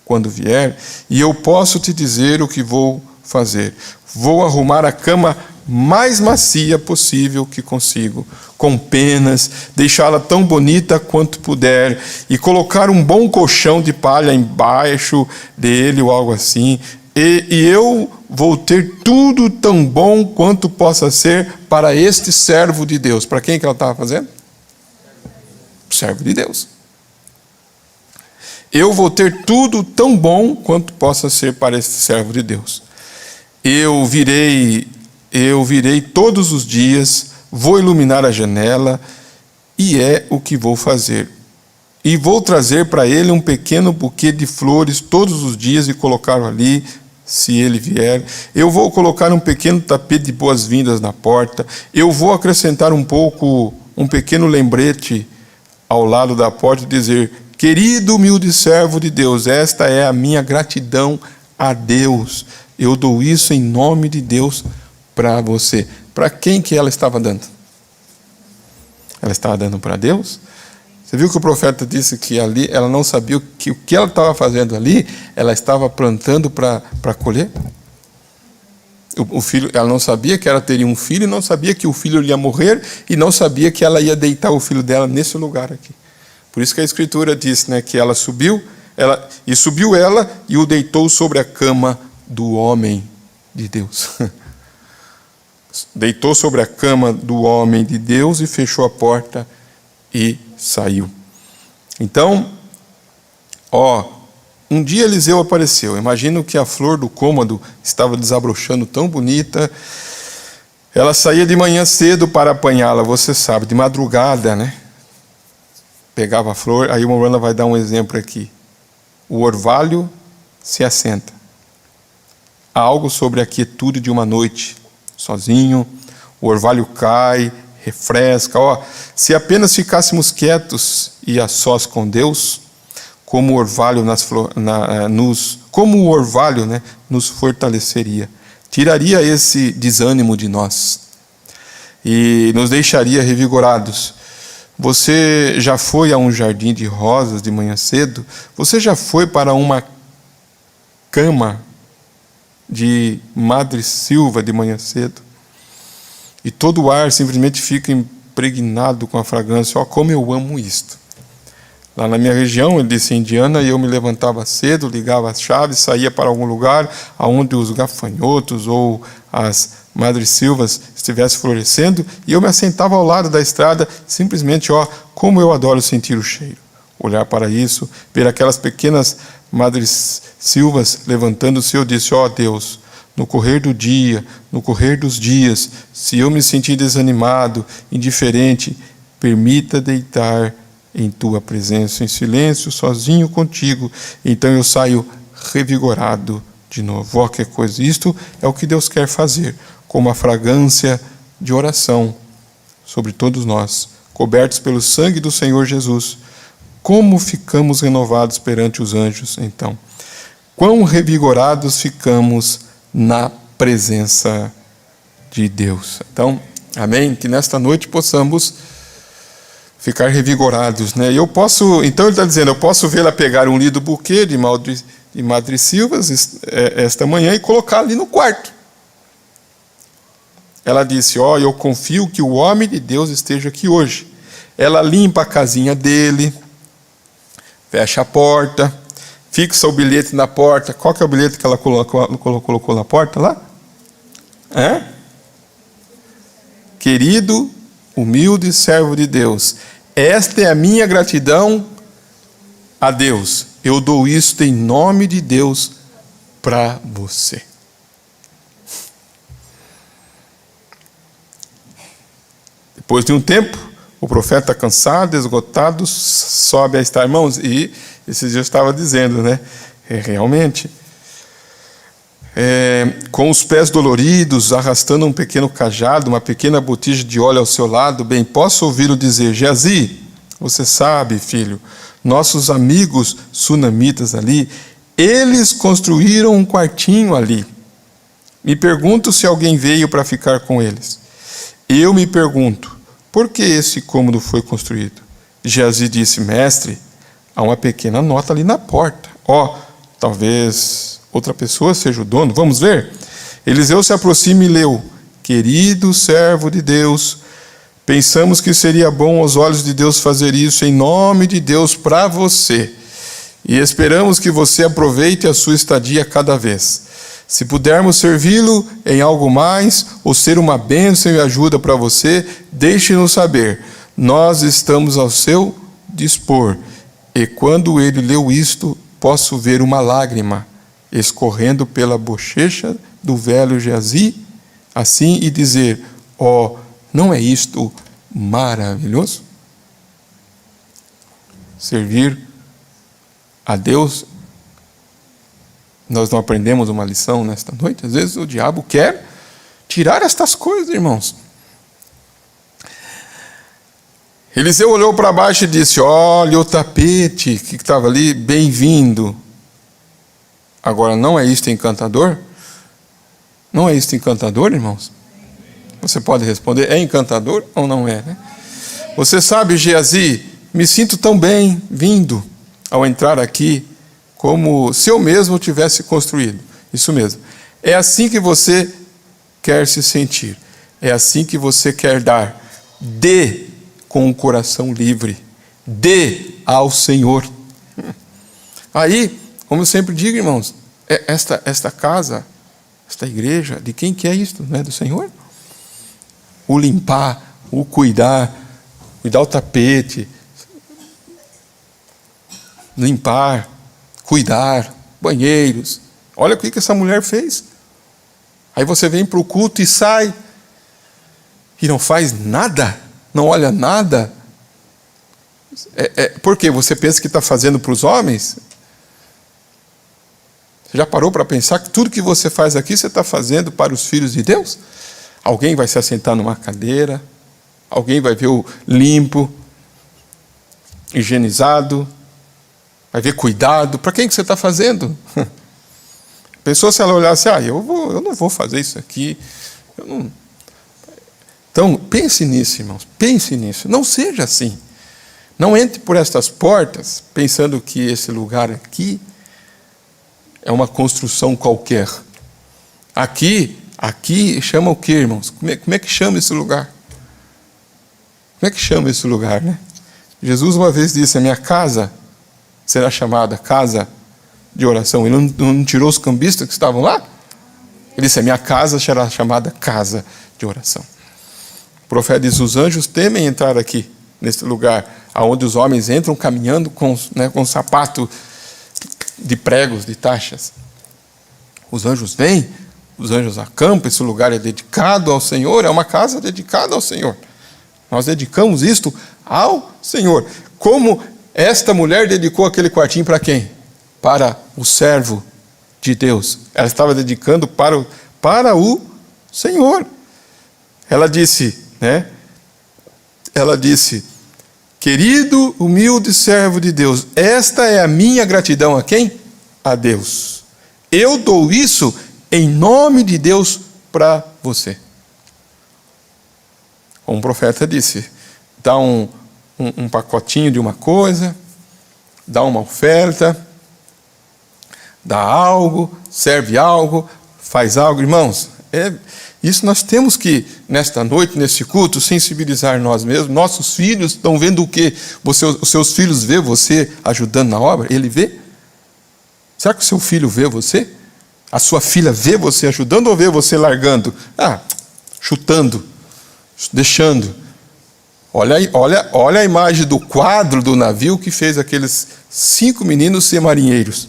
quando vier, e eu posso te dizer o que vou fazer. Vou arrumar a cama mais macia possível que consigo, com penas, deixá-la tão bonita quanto puder, e colocar um bom colchão de palha embaixo dele, ou algo assim, e eu vou ter tudo tão bom quanto possa ser para este servo de Deus. Para quem que ela estava fazendo? Servo de Deus. Eu vou ter tudo tão bom quanto possa ser para este servo de Deus. Eu virei todos os dias, vou iluminar a janela, e é o que vou fazer. E vou trazer para ele um pequeno buquê de flores todos os dias e colocá-lo ali, se ele vier. Eu vou colocar um pequeno tapete de boas-vindas na porta. Eu vou acrescentar um pequeno lembrete ao lado da porta e dizer, querido humilde servo de Deus, esta é a minha gratidão a Deus. Eu dou isso em nome de Deus para você. Para quem que ela estava dando? Ela estava dando para Deus? Você viu que o profeta disse que ali ela não sabia que o que ela estava fazendo ali, ela estava plantando para colher? O filho, ela não sabia que ela teria um filho, não sabia que o filho ia morrer, e não sabia que ela ia deitar o filho dela nesse lugar aqui. Por isso que a Escritura diz, né, que ela subiu ela e o deitou sobre a cama do homem de Deus. Deitou sobre a cama do homem de Deus e fechou a porta e saiu. Então, um dia Eliseu apareceu. Imagino que a flor do cômodo estava desabrochando tão bonita. Ela saía de manhã cedo para apanhá-la, você sabe, de madrugada, né? Pegava a flor, aí o Morana vai dar um exemplo aqui. O orvalho se assenta. Há algo sobre a quietude de uma noite, sozinho, o orvalho cai, refresca. Se apenas ficássemos quietos e a sós com Deus, como o orvalho, nos fortaleceria, tiraria esse desânimo de nós e nos deixaria revigorados. Você já foi a um jardim de rosas de manhã cedo? Você já foi para uma cama de madressilva de manhã cedo? E todo o ar simplesmente fica impregnado com a fragrância. Como eu amo isto. Lá na minha região, ele disse, Indiana, e eu me levantava cedo, ligava as chaves, saía para algum lugar onde os gafanhotos ou as madressilvas estivessem florescendo, e eu me assentava ao lado da estrada, simplesmente, como eu adoro sentir o cheiro. olhar para isso, ver aquelas pequenas Madres Silvas levantando-se. Eu disse: ó Deus, no correr do dia, no correr dos dias, se eu me sentir desanimado, indiferente, permita deitar em tua presença, em silêncio, sozinho contigo, então eu saio revigorado de novo. Ó, que coisa! Isto é o que Deus quer fazer, com uma fragrância de oração sobre todos nós, cobertos pelo sangue do Senhor Jesus. Como ficamos renovados perante os anjos, então? Quão revigorados ficamos na presença de Deus. Então, amém? Que nesta noite possamos ficar revigorados, né? Então ele está dizendo, eu posso vê-la pegar um lindo buquê de Madre Silvas esta manhã e colocar ali no quarto. Ela disse: ó, eu confio que o homem de Deus esteja aqui hoje. Ela limpa a casinha dele, fecha a porta, fixa o bilhete na porta. Qual que é o bilhete que ela colocou na porta lá? Querido, humilde servo de Deus, esta é a minha gratidão a Deus. Eu dou isto em nome de Deus para você. Depois de um tempo, o profeta, cansado, esgotado, sobe a estar, irmãos, e esses dias eu estava dizendo, né? Realmente, com os pés doloridos, arrastando um pequeno cajado, uma pequena botija de óleo ao seu lado, bem posso ouvi-lo dizer: Geazi, você sabe, filho, nossos amigos sunamitas ali, eles construíram um quartinho ali. Me pergunto se alguém veio para ficar com eles. Eu me pergunto, por que esse cômodo foi construído? Geazi disse: mestre, há uma pequena nota ali na porta. Ó, talvez outra pessoa seja o dono. Vamos ver? Eliseu se aproxima e leu: querido servo de Deus, pensamos que seria bom aos olhos de Deus fazer isso em nome de Deus para você. E esperamos que você aproveite a sua estadia cada vez. Se pudermos servi-lo em algo mais, ou ser uma bênção e ajuda para você, deixe-nos saber. Nós estamos ao seu dispor. E quando ele leu isto, posso ver uma lágrima escorrendo pela bochecha do velho Geazi, assim, e dizer: ó, não é isto maravilhoso? Servir a Deus. Nós não aprendemos uma lição nesta noite? Às vezes o diabo quer tirar estas coisas, irmãos. Eliseu olhou para baixo e disse: olha o tapete que estava ali, bem-vindo. Agora, não é isto encantador? Não é isto encantador, irmãos? Você pode responder: é encantador ou não é, né? Você sabe, Geazi, me sinto tão bem-vindo ao entrar aqui, como se eu mesmo tivesse construído. Isso mesmo. É assim que você quer se sentir. É assim que você quer dar. Dê com o coração livre. Dê ao Senhor. Aí, como eu sempre digo, irmãos, esta casa, esta igreja, de quem que é isto? Não é do Senhor? O limpar, o cuidar o tapete, limpar, cuidar, banheiros. Olha o que essa mulher fez. Aí você vem para o culto e sai, e não faz nada, não olha nada. Por quê? Você pensa que está fazendo para os homens? Você já parou para pensar que tudo que você faz aqui, você está fazendo para os filhos de Deus? Alguém vai se assentar numa cadeira, alguém vai ver o limpo, higienizado, vai ver cuidado. Para quem que você está fazendo? Pensou se ela olhasse: eu não vou fazer isso aqui. Então, pense nisso, irmãos. Pense nisso. Não seja assim. Não entre por estas portas pensando que esse lugar aqui é uma construção qualquer. Aqui chama o quê, irmãos? Como é que chama esse lugar? Como é que chama esse lugar, né? Jesus uma vez disse: a minha casa será chamada casa de oração. Ele não tirou os cambistas que estavam lá? Ele disse: a minha casa será chamada casa de oração. O profeta diz: os anjos temem entrar aqui. nesse lugar, onde os homens entram caminhando com sapato de pregos, de taxas. Os anjos vêm, os anjos acampam, esse lugar é dedicado ao Senhor, é uma casa dedicada ao Senhor. Nós dedicamos isto ao Senhor. Como esta mulher dedicou aquele quartinho para quem? Para o servo de Deus. Ela estava dedicando para o Senhor. Ela disse, querido, humilde servo de Deus, esta é a minha gratidão a quem? A Deus. Eu dou isso em nome de Deus para você. Um profeta disse, dá um pacotinho de uma coisa, dá uma oferta, dá algo, serve algo, faz algo. Irmãos, isso nós temos que, nesta noite, neste culto, sensibilizar nós mesmos. Nossos filhos estão vendo o quê? Os seus filhos vê você ajudando na obra? Ele vê? Será que o seu filho vê você? A sua filha vê você ajudando ou vê você largando? Chutando, deixando. Olha a imagem do quadro do navio que fez aqueles 5 meninos ser marinheiros.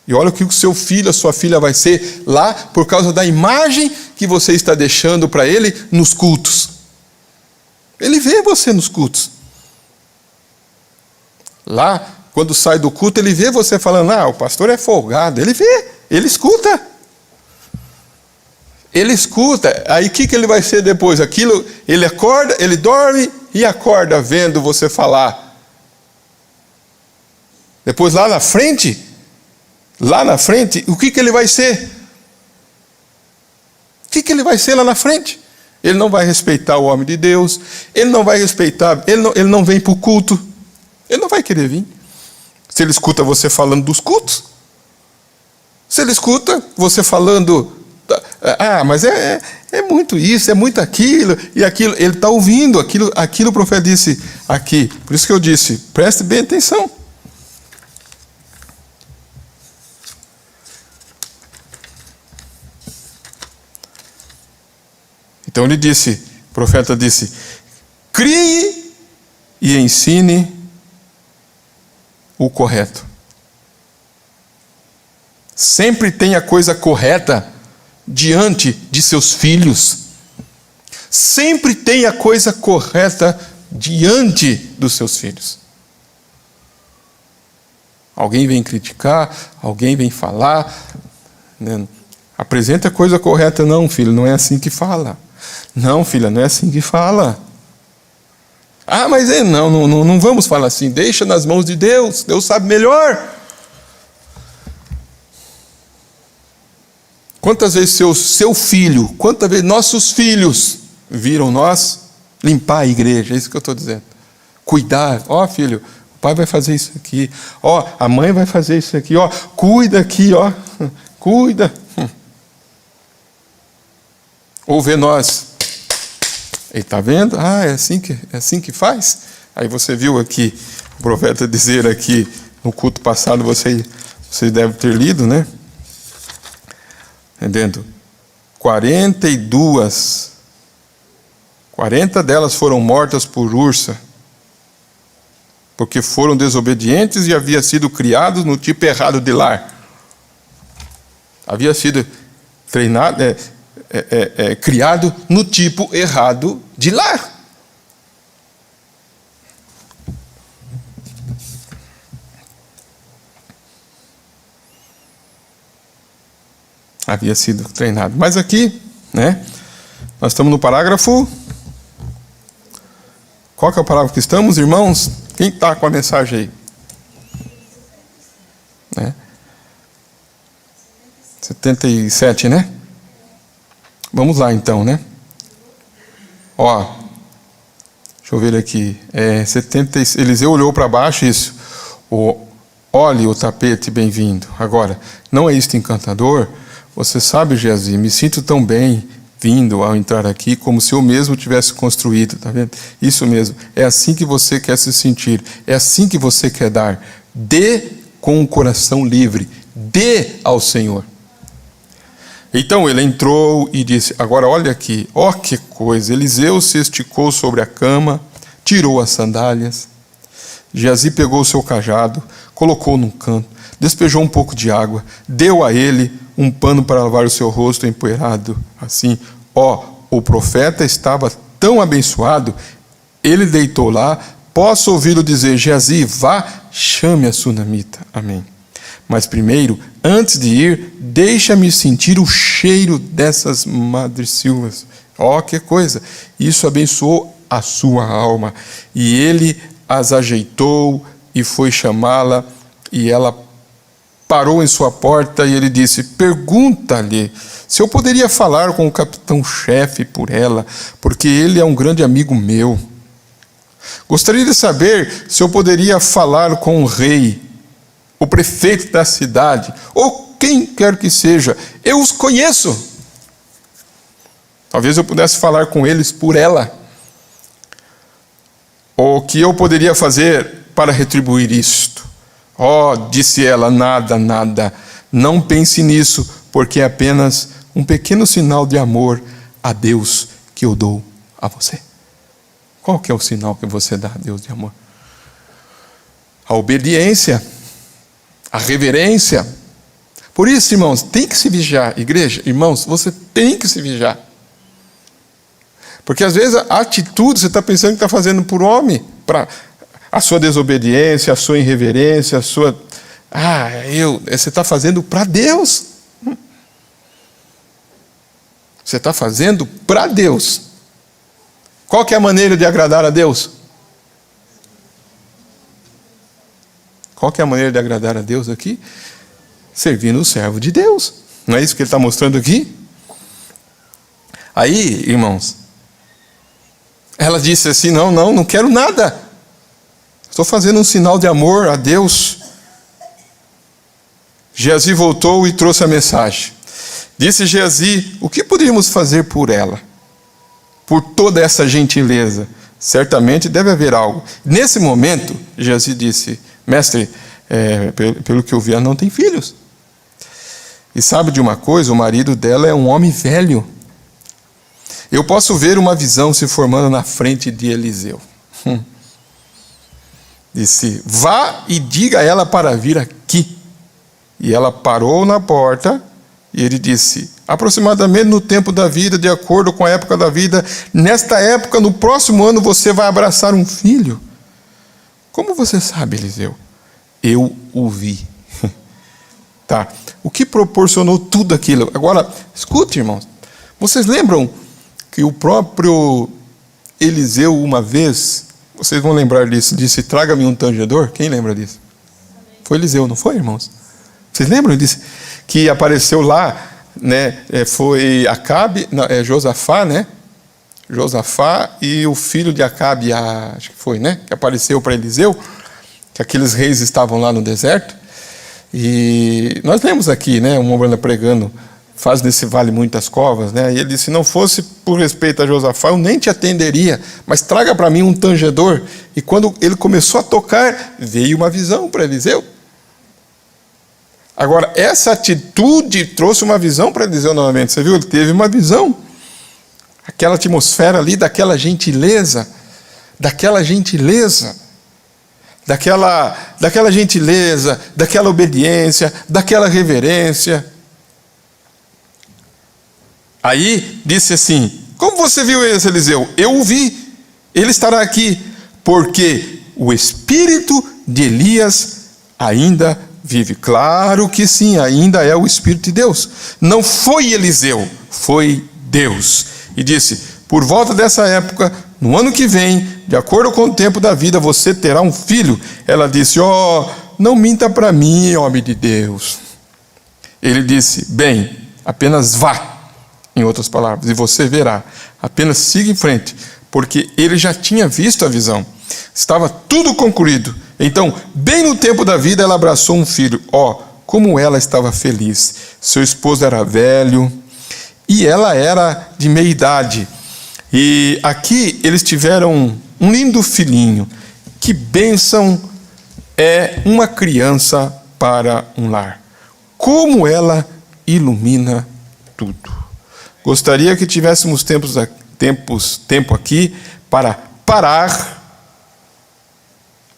E olha o que o seu filho, a sua filha vai ser lá por causa da imagem que você está deixando para ele nos cultos. Ele vê você nos cultos. Lá, quando sai do culto, ele vê você falando, o pastor é folgado. Ele vê, ele escuta. Ele escuta. Aí o que ele vai ser depois? Aquilo, ele acorda, ele dorme e acorda vendo você falar. Depois lá na frente, o que ele vai ser? O que ele vai ser lá na frente? Ele não vai respeitar o homem de Deus, ele não vai respeitar, ele não vem para o culto, ele não vai querer vir. Se ele escuta você falando dos cultos, se ele escuta você falando, mas é muito isso, é muito aquilo, e aquilo, ele está ouvindo, aquilo o profeta disse aqui. Por isso que eu disse, preste bem atenção. Então ele disse, o profeta disse, crie e ensine o correto. Sempre tenha a coisa correta diante de seus filhos. Sempre tenha a coisa correta diante dos seus filhos. Alguém vem criticar, alguém vem falar, apresenta a coisa correta. Não, filho, não é assim que fala. Não, filha, não é assim que fala. Mas não vamos falar assim. Deixa nas mãos de Deus. Deus sabe melhor. Quantas vezes quantas vezes nossos filhos viram nós limpar a igreja? É isso que eu estou dizendo. Cuidar. Filho, o pai vai fazer isso aqui. A mãe vai fazer isso aqui. Cuida aqui, cuida. Ou vê nós, ele está vendo? É assim que faz? Aí você viu aqui, o profeta dizer aqui, no culto passado, você deve ter lido, né? Entendendo? 40 delas foram mortas por ursa, porque foram desobedientes e haviam sido criados no tipo errado de lar. Havia sido treinado... criado no tipo errado de lar. Havia sido treinado. Mas aqui, nós estamos no parágrafo. Qual que é o parágrafo que estamos, irmãos? Quem está com a mensagem aí? 77, né? Vamos lá então, né? Deixa eu ver aqui. 70, Eliseu olhou para baixo, isso. Olhe o tapete, bem-vindo. Agora, não é isto encantador? Você sabe, Geazi, me sinto tão bem vindo ao entrar aqui, como se eu mesmo tivesse construído, tá vendo? Isso mesmo. É assim que você quer se sentir. É assim que você quer dar. Dê com o coração livre. Dê ao Senhor. Então ele entrou e disse, agora olha aqui, que coisa, Eliseu se esticou sobre a cama, tirou as sandálias. Geazi pegou o seu cajado, colocou num canto, despejou um pouco de água, deu a ele um pano para lavar o seu rosto empoeirado. Assim, o profeta estava tão abençoado, ele deitou lá. Posso ouvi-lo dizer: Geazi, vá, chame a sunamita. Amém. Mas primeiro, antes de ir, deixa-me sentir o cheiro dessas madressilvas. Que coisa! Isso abençoou a sua alma. E ele as ajeitou e foi chamá-la, e ela parou em sua porta, e ele disse: pergunta-lhe se eu poderia falar com o capitão-chefe por ela, porque ele é um grande amigo meu. Gostaria de saber se eu poderia falar com o rei, o prefeito da cidade, ou quem quer que seja. Eu os conheço. Talvez eu pudesse falar com eles por ela. O que eu poderia fazer para retribuir isto? Disse ela, nada. Não pense nisso, porque é apenas um pequeno sinal de amor a Deus que eu dou a você. Qual que é o sinal que você dá a Deus de amor? A obediência, a reverência. Por isso, irmãos, tem que se vigiar. Igreja, irmãos, você tem que se vigiar. Porque às vezes a atitude você está pensando que está fazendo por homem, para a sua desobediência, a sua irreverência, a sua... você está fazendo para Deus. Você está fazendo para Deus. Qual que é a maneira de agradar a Deus? Qual que é a maneira de agradar a Deus aqui? Servindo o servo de Deus. Não é isso que ele está mostrando aqui? Aí, irmãos, ela disse assim: não quero nada. Estou fazendo um sinal de amor a Deus. Geazi voltou e trouxe a mensagem. Disse Geazi: o que poderíamos fazer por ela? Por toda essa gentileza? Certamente deve haver algo. Nesse momento, Geazi disse: mestre, pelo que eu vi, ela não tem filhos. E sabe de uma coisa? O marido dela é um homem velho. Eu posso ver uma visão se formando na frente de Eliseu. Disse: vá e diga a ela para vir aqui. E ela parou na porta, e ele disse: aproximadamente no tempo da vida, de acordo com a época da vida, nesta época, no próximo ano, você vai abraçar um filho. Como você sabe, Eliseu? Eu o vi. Tá. O que proporcionou tudo aquilo? Agora, escute, irmãos. Vocês lembram que o próprio Eliseu, uma vez, vocês vão lembrar disso, disse: traga-me um tangedor? Quem lembra disso? Foi Eliseu, não foi, irmãos? Vocês lembram disso? Que apareceu lá, né? Foi Acabe, Josafá, né? Josafá e o filho de Acabe, acho que foi, né? Que apareceu para Eliseu, que aqueles reis estavam lá no deserto. E nós lemos aqui, né? Um homem pregando: faz desse vale muitas covas, né? E ele disse: não fosse por respeito a Josafá, eu nem te atenderia, mas traga para mim um tangedor. E quando ele começou a tocar, veio uma visão para Eliseu. Agora, essa atitude trouxe uma visão para Eliseu novamente. Você viu? Ele teve uma visão. Aquela atmosfera ali, daquela gentileza, daquela obediência, daquela reverência. Aí disse assim: como você viu esse, Eliseu? Eu o vi, ele estará aqui, porque o espírito de Elias ainda vive. Claro que sim, ainda é o espírito de Deus. Não foi Eliseu, foi Deus. E disse: por volta dessa época, no ano que vem, de acordo com o tempo da vida, você terá um filho. Ela disse: não minta para mim, homem de Deus. Ele disse: bem, apenas vá. Em outras palavras, e você verá. Apenas siga em frente, porque ele já tinha visto a visão. Estava tudo concluído. Então, bem no tempo da vida, ela abraçou um filho. Como ela estava feliz. Seu esposo era velho e ela era de meia idade. E aqui eles tiveram um lindo filhinho. Que bênção é uma criança para um lar. Como ela ilumina tudo. Gostaria que tivéssemos tempo aqui para parar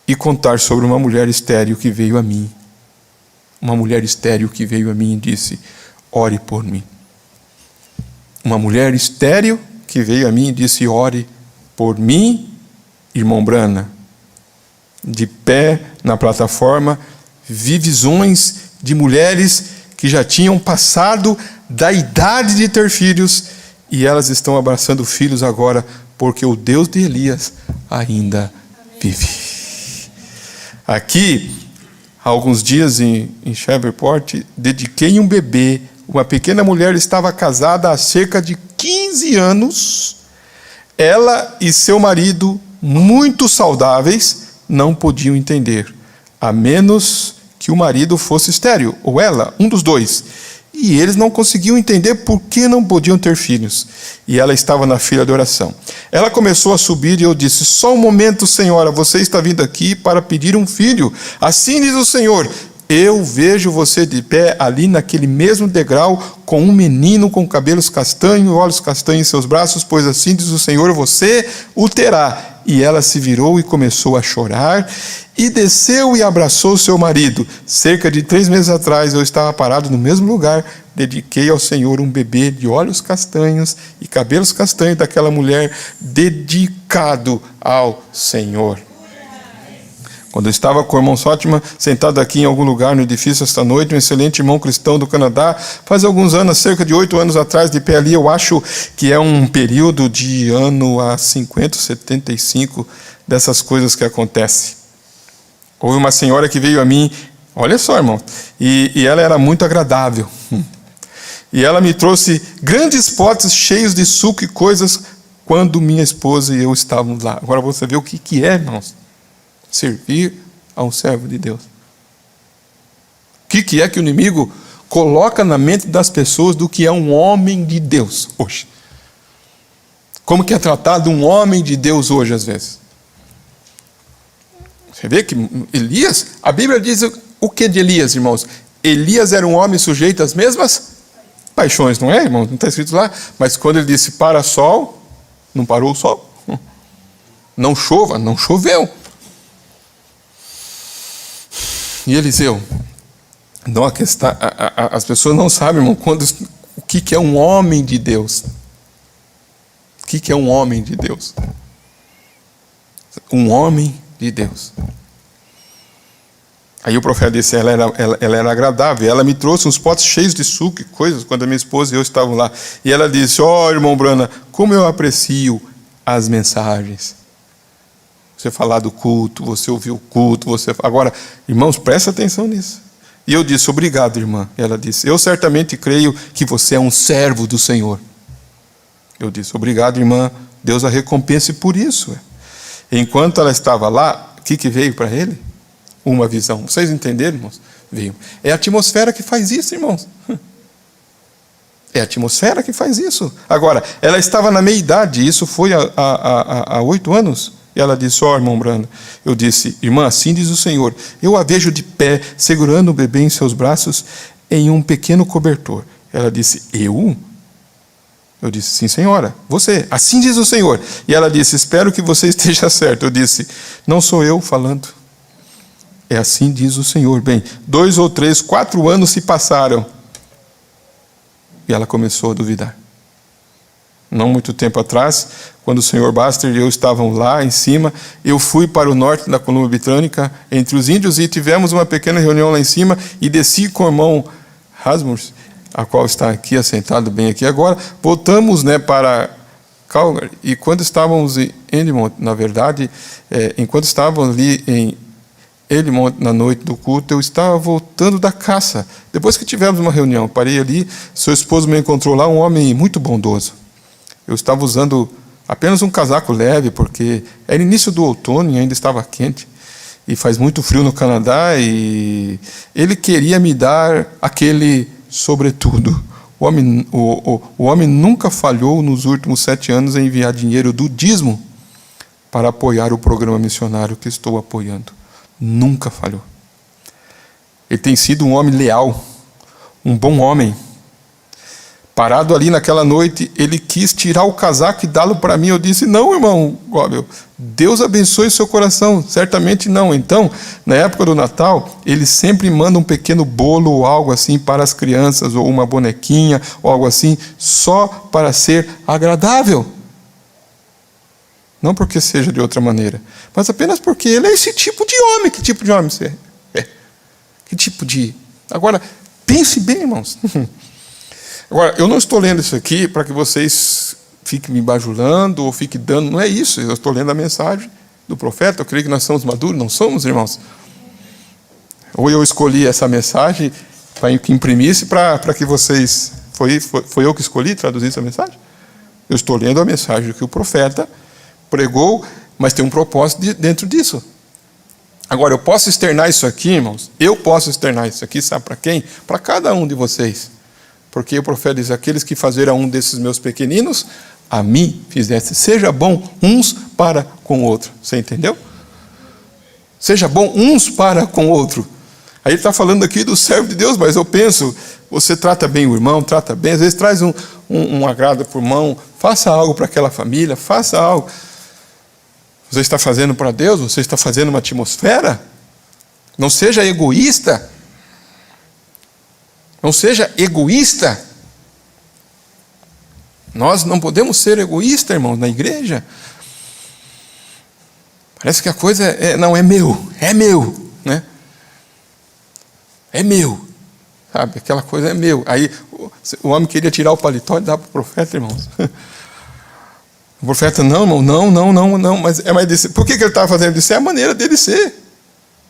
e contar sobre uma mulher estéril que veio a mim. Uma mulher estéril que veio a mim e disse: ore por mim. Uma mulher estéril que veio a mim e disse: ore por mim. Irmão Brana, de pé na plataforma, vi visões de mulheres que já tinham passado da idade de ter filhos e elas estão abraçando filhos agora, porque o Deus de Elias ainda vive. Aqui, há alguns dias em Shreveport, dediquei um bebê. Uma pequena mulher estava casada há cerca de 15 anos. Ela e seu marido, muito saudáveis, não podiam entender, a menos que o marido fosse estéril, ou ela, um dos dois. E eles não conseguiam entender por que não podiam ter filhos. E ela estava na fila de oração. Ela começou a subir e eu disse: só um momento, senhora, você está vindo aqui para pedir um filho. Assim diz o Senhor: eu vejo você de pé ali naquele mesmo degrau, com um menino com cabelos castanhos e olhos castanhos em seus braços, pois assim diz o Senhor, você o terá. E ela se virou e começou a chorar, e desceu e abraçou seu marido. Cerca de 3 meses atrás, eu estava parado no mesmo lugar, dediquei ao Senhor um bebê de olhos castanhos e cabelos castanhos daquela mulher, dedicado ao Senhor. Quando eu estava com o irmão Sótima, sentado aqui em algum lugar no edifício esta noite, um excelente irmão cristão do Canadá, faz alguns anos, cerca de 8 anos atrás, de pé ali, eu acho que é um período de ano a 50, 75, dessas coisas que acontecem. Houve uma senhora que veio a mim, olha só, irmão, e ela era muito agradável. E ela me trouxe grandes potes cheios de suco e coisas quando minha esposa e eu estávamos lá. Agora você vê o que é, irmãos. Servir a um servo de Deus. O que é que o inimigo coloca na mente das pessoas do que é um homem de Deus hoje? Como que é tratado um homem de Deus hoje, às vezes? Você vê que Elias, a Bíblia diz o que de Elias, irmãos? Elias era um homem sujeito às mesmas paixões, não é, irmão? Não está escrito lá? Mas quando ele disse para sol, não parou o sol. Não chova, não choveu. E Eliseu, não, as pessoas não sabem, irmão, o que é um homem de Deus. O que é um homem de Deus? Um homem de Deus. Aí o profeta disse: ela era agradável. Ela me trouxe uns potes cheios de suco e coisas, quando a minha esposa e eu estavam lá. E ela disse: ó, irmão Brana, como eu aprecio as mensagens. Você falar do culto, você ouvir o culto, Agora, irmãos, presta atenção nisso. E eu disse: obrigado, irmã. E ela disse: eu certamente creio que você é um servo do Senhor. Eu disse: obrigado, irmã. Deus a recompense por isso. Enquanto ela estava lá, o que veio para ele? Uma visão. Vocês entenderam, irmãos? Veio. É a atmosfera que faz isso, irmãos. É a atmosfera que faz isso. Agora, ela estava na meia-idade, isso foi há 8 anos. E ela disse: ó, irmão Brando, eu disse: irmã, assim diz o Senhor, eu a vejo de pé, segurando o bebê em seus braços, em um pequeno cobertor. Ela disse: eu? Eu disse: sim, senhora, você, assim diz o Senhor. E ela disse: espero que você esteja certo. Eu disse: não sou eu falando. É assim diz o Senhor. Bem, 2 ou 3, 4 anos se passaram. E ela começou a duvidar. Não muito tempo atrás, quando o senhor Baster e eu estávamos lá em cima, eu fui para o norte da Colômbia Britânica, entre os índios, e tivemos uma pequena reunião lá em cima, e desci com o irmão Rasmus, a qual está aqui, assentado bem aqui agora. Voltamos para Calgary, e quando estávamos em Edmonton, na verdade, enquanto estávamos ali em Edmonton, na noite do culto, eu estava voltando da caça. Depois que tivemos uma reunião, parei ali, seu esposo me encontrou lá, um homem muito bondoso. Eu estava usando apenas um casaco leve, porque era início do outono e ainda estava quente. E faz muito frio no Canadá, e ele queria me dar aquele sobretudo. O homem nunca falhou nos últimos 7 anos em enviar dinheiro do dízimo para apoiar o programa missionário que estou apoiando. Nunca falhou. Ele tem sido um homem leal, um bom homem. Parado ali naquela noite, ele quis tirar o casaco e dá-lo para mim. Eu disse, não, irmão Góbel, Deus abençoe o seu coração. Certamente não. Então, na época do Natal, ele sempre manda um pequeno bolo ou algo assim para as crianças, ou uma bonequinha, ou algo assim, só para ser agradável. Não porque seja de outra maneira, mas apenas porque ele é esse tipo de homem. Que tipo de homem você é? Que tipo de... Agora, pense bem, irmãos. Agora, eu não estou lendo isso aqui para que vocês fiquem me bajulando ou fiquem dando, não é isso. Eu estou lendo a mensagem do profeta. Eu creio que nós somos maduros, não somos, irmãos? Ou eu escolhi essa mensagem para que imprimisse para que vocês... Foi eu que escolhi traduzir essa mensagem? Eu estou lendo a mensagem que o profeta pregou, mas tem um propósito dentro disso. Agora, eu posso externar isso aqui, irmãos? Eu posso externar isso aqui, sabe para quem? Para cada um de vocês. Porque o profeta diz, aqueles que fizeram um desses meus pequeninos, a mim fizesse. Seja bom uns para com o outro. Você entendeu? Seja bom uns para com o outro. Aí ele está falando aqui do servo de Deus, mas eu penso, você trata bem o irmão, trata bem, às vezes traz um agrado para o irmão, faça algo para aquela família, faça algo. Você está fazendo para Deus, você está fazendo uma atmosfera. Não seja egoísta. Não seja egoísta. Nós não podemos ser egoístas, irmãos, na igreja. Parece que a coisa não é meu, né? É meu, sabe? Aquela coisa é meu. Aí o homem queria tirar o paletó e dar para o profeta, irmãos. O profeta, não, irmão, não. Mas disse, por que ele estava fazendo isso? É a maneira dele ser.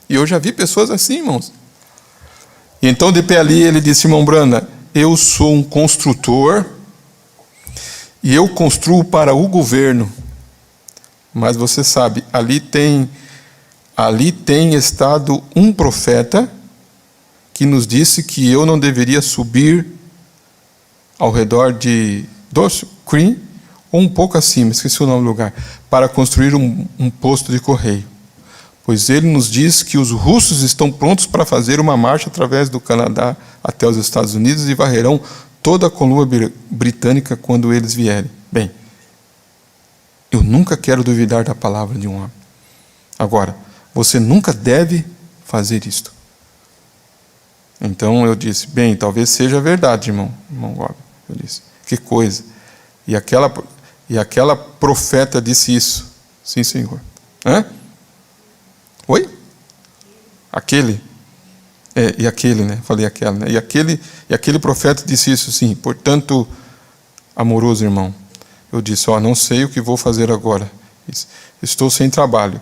E eu já vi pessoas assim, irmãos. E então, de pé ali, ele disse, irmão Branda, eu sou um construtor e eu construo para o governo. Mas você sabe, ali tem estado um profeta que nos disse que eu não deveria subir ao redor de Dawson Creek, ou um pouco acima, esqueci o nome do lugar, para construir um posto de correio. Pois ele nos diz que os russos estão prontos para fazer uma marcha através do Canadá até os Estados Unidos e varrerão toda a Colômbia britânica quando eles vierem. Bem, eu nunca quero duvidar da palavra de um homem. Agora, você nunca deve fazer isto. Então eu disse, bem, talvez seja verdade, irmão Gob. Eu disse, que coisa. E aquela profeta disse isso. Sim, Senhor. Hã? Oi? Aquele? E aquele, né? Falei aquela, né? E aquele profeta disse isso, sim. Portanto, amoroso irmão, eu disse, não sei o que vou fazer agora. Estou sem trabalho.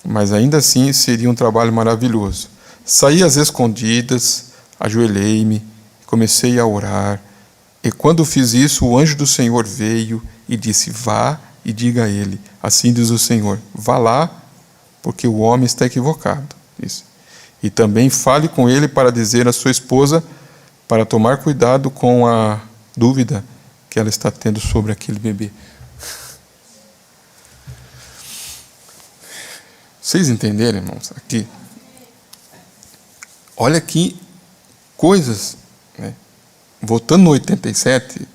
Mas ainda assim seria um trabalho maravilhoso. Saí às escondidas, ajoelhei-me, comecei a orar. E quando fiz isso, o anjo do Senhor veio e disse, vá e diga a ele, assim diz o Senhor, vá lá, porque o homem está equivocado. Disse. E também fale com ele para dizer à sua esposa, para tomar cuidado com a dúvida que ela está tendo sobre aquele bebê. Vocês entenderam, irmãos? Aqui. Olha que coisas, né? Voltando no 87,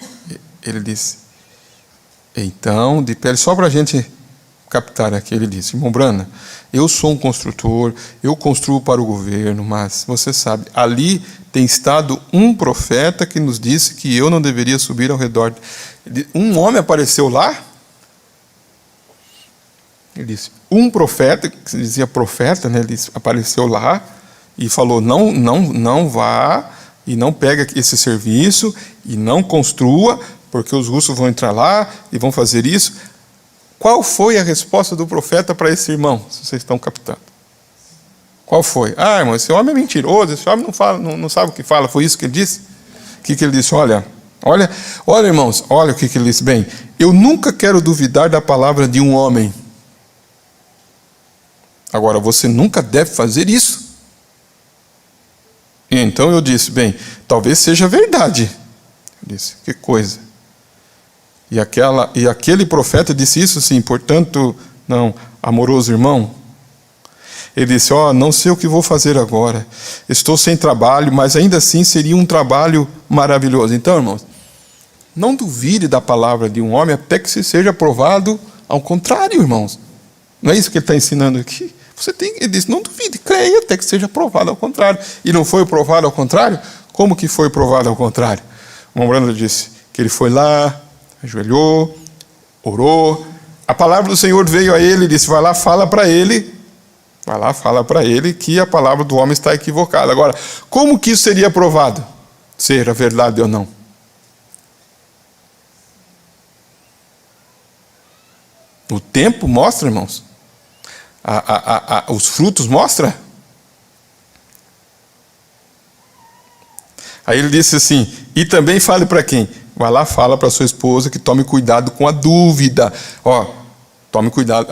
ele disse, então, de pé, só para a gente captar aqui, ele disse, irmão Brana, eu sou um construtor, eu construo para o governo, mas você sabe, ali tem estado um profeta que nos disse que eu não deveria subir ao redor. Um homem apareceu lá, ele disse, um profeta, que se dizia profeta, né, ele disse, apareceu lá e falou, não vá e não pega esse serviço e não construa, porque os russos vão entrar lá e vão fazer isso. Qual foi a resposta do profeta para esse irmão, se vocês estão captando? Qual foi? Irmão, esse homem é mentiroso, esse homem não sabe o que fala. Foi isso que ele disse? O que ele disse? Olha, irmãos, olha o que ele disse. Bem, eu nunca quero duvidar da palavra de um homem. Agora, você nunca deve fazer isso. E então eu disse, bem, talvez seja verdade. Eu disse, que coisa. E aquele profeta disse isso, sim, portanto, não, amoroso irmão. Ele disse, não sei o que vou fazer agora. Estou sem trabalho, mas ainda assim seria um trabalho maravilhoso. Então, irmãos, Não duvide da palavra de um homem até que se seja provado ao contrário, irmãos. Não é isso que ele está ensinando aqui? Ele diz, não duvide, creia até que seja provado ao contrário. E não foi provado ao contrário? Como que foi provado ao contrário? O irmão Brando disse que ele foi lá, ajoelhou, orou. A palavra do Senhor veio a ele e disse, vai lá, fala para ele. Vai lá, fala para ele que a palavra do homem está equivocada. Agora, como que isso seria provado? Se era verdade ou não? O tempo mostra, irmãos. Os frutos mostram. Aí ele disse assim, e também fale para quem? Vai lá, fala para sua esposa que tome cuidado com a dúvida. Ó, tome cuidado.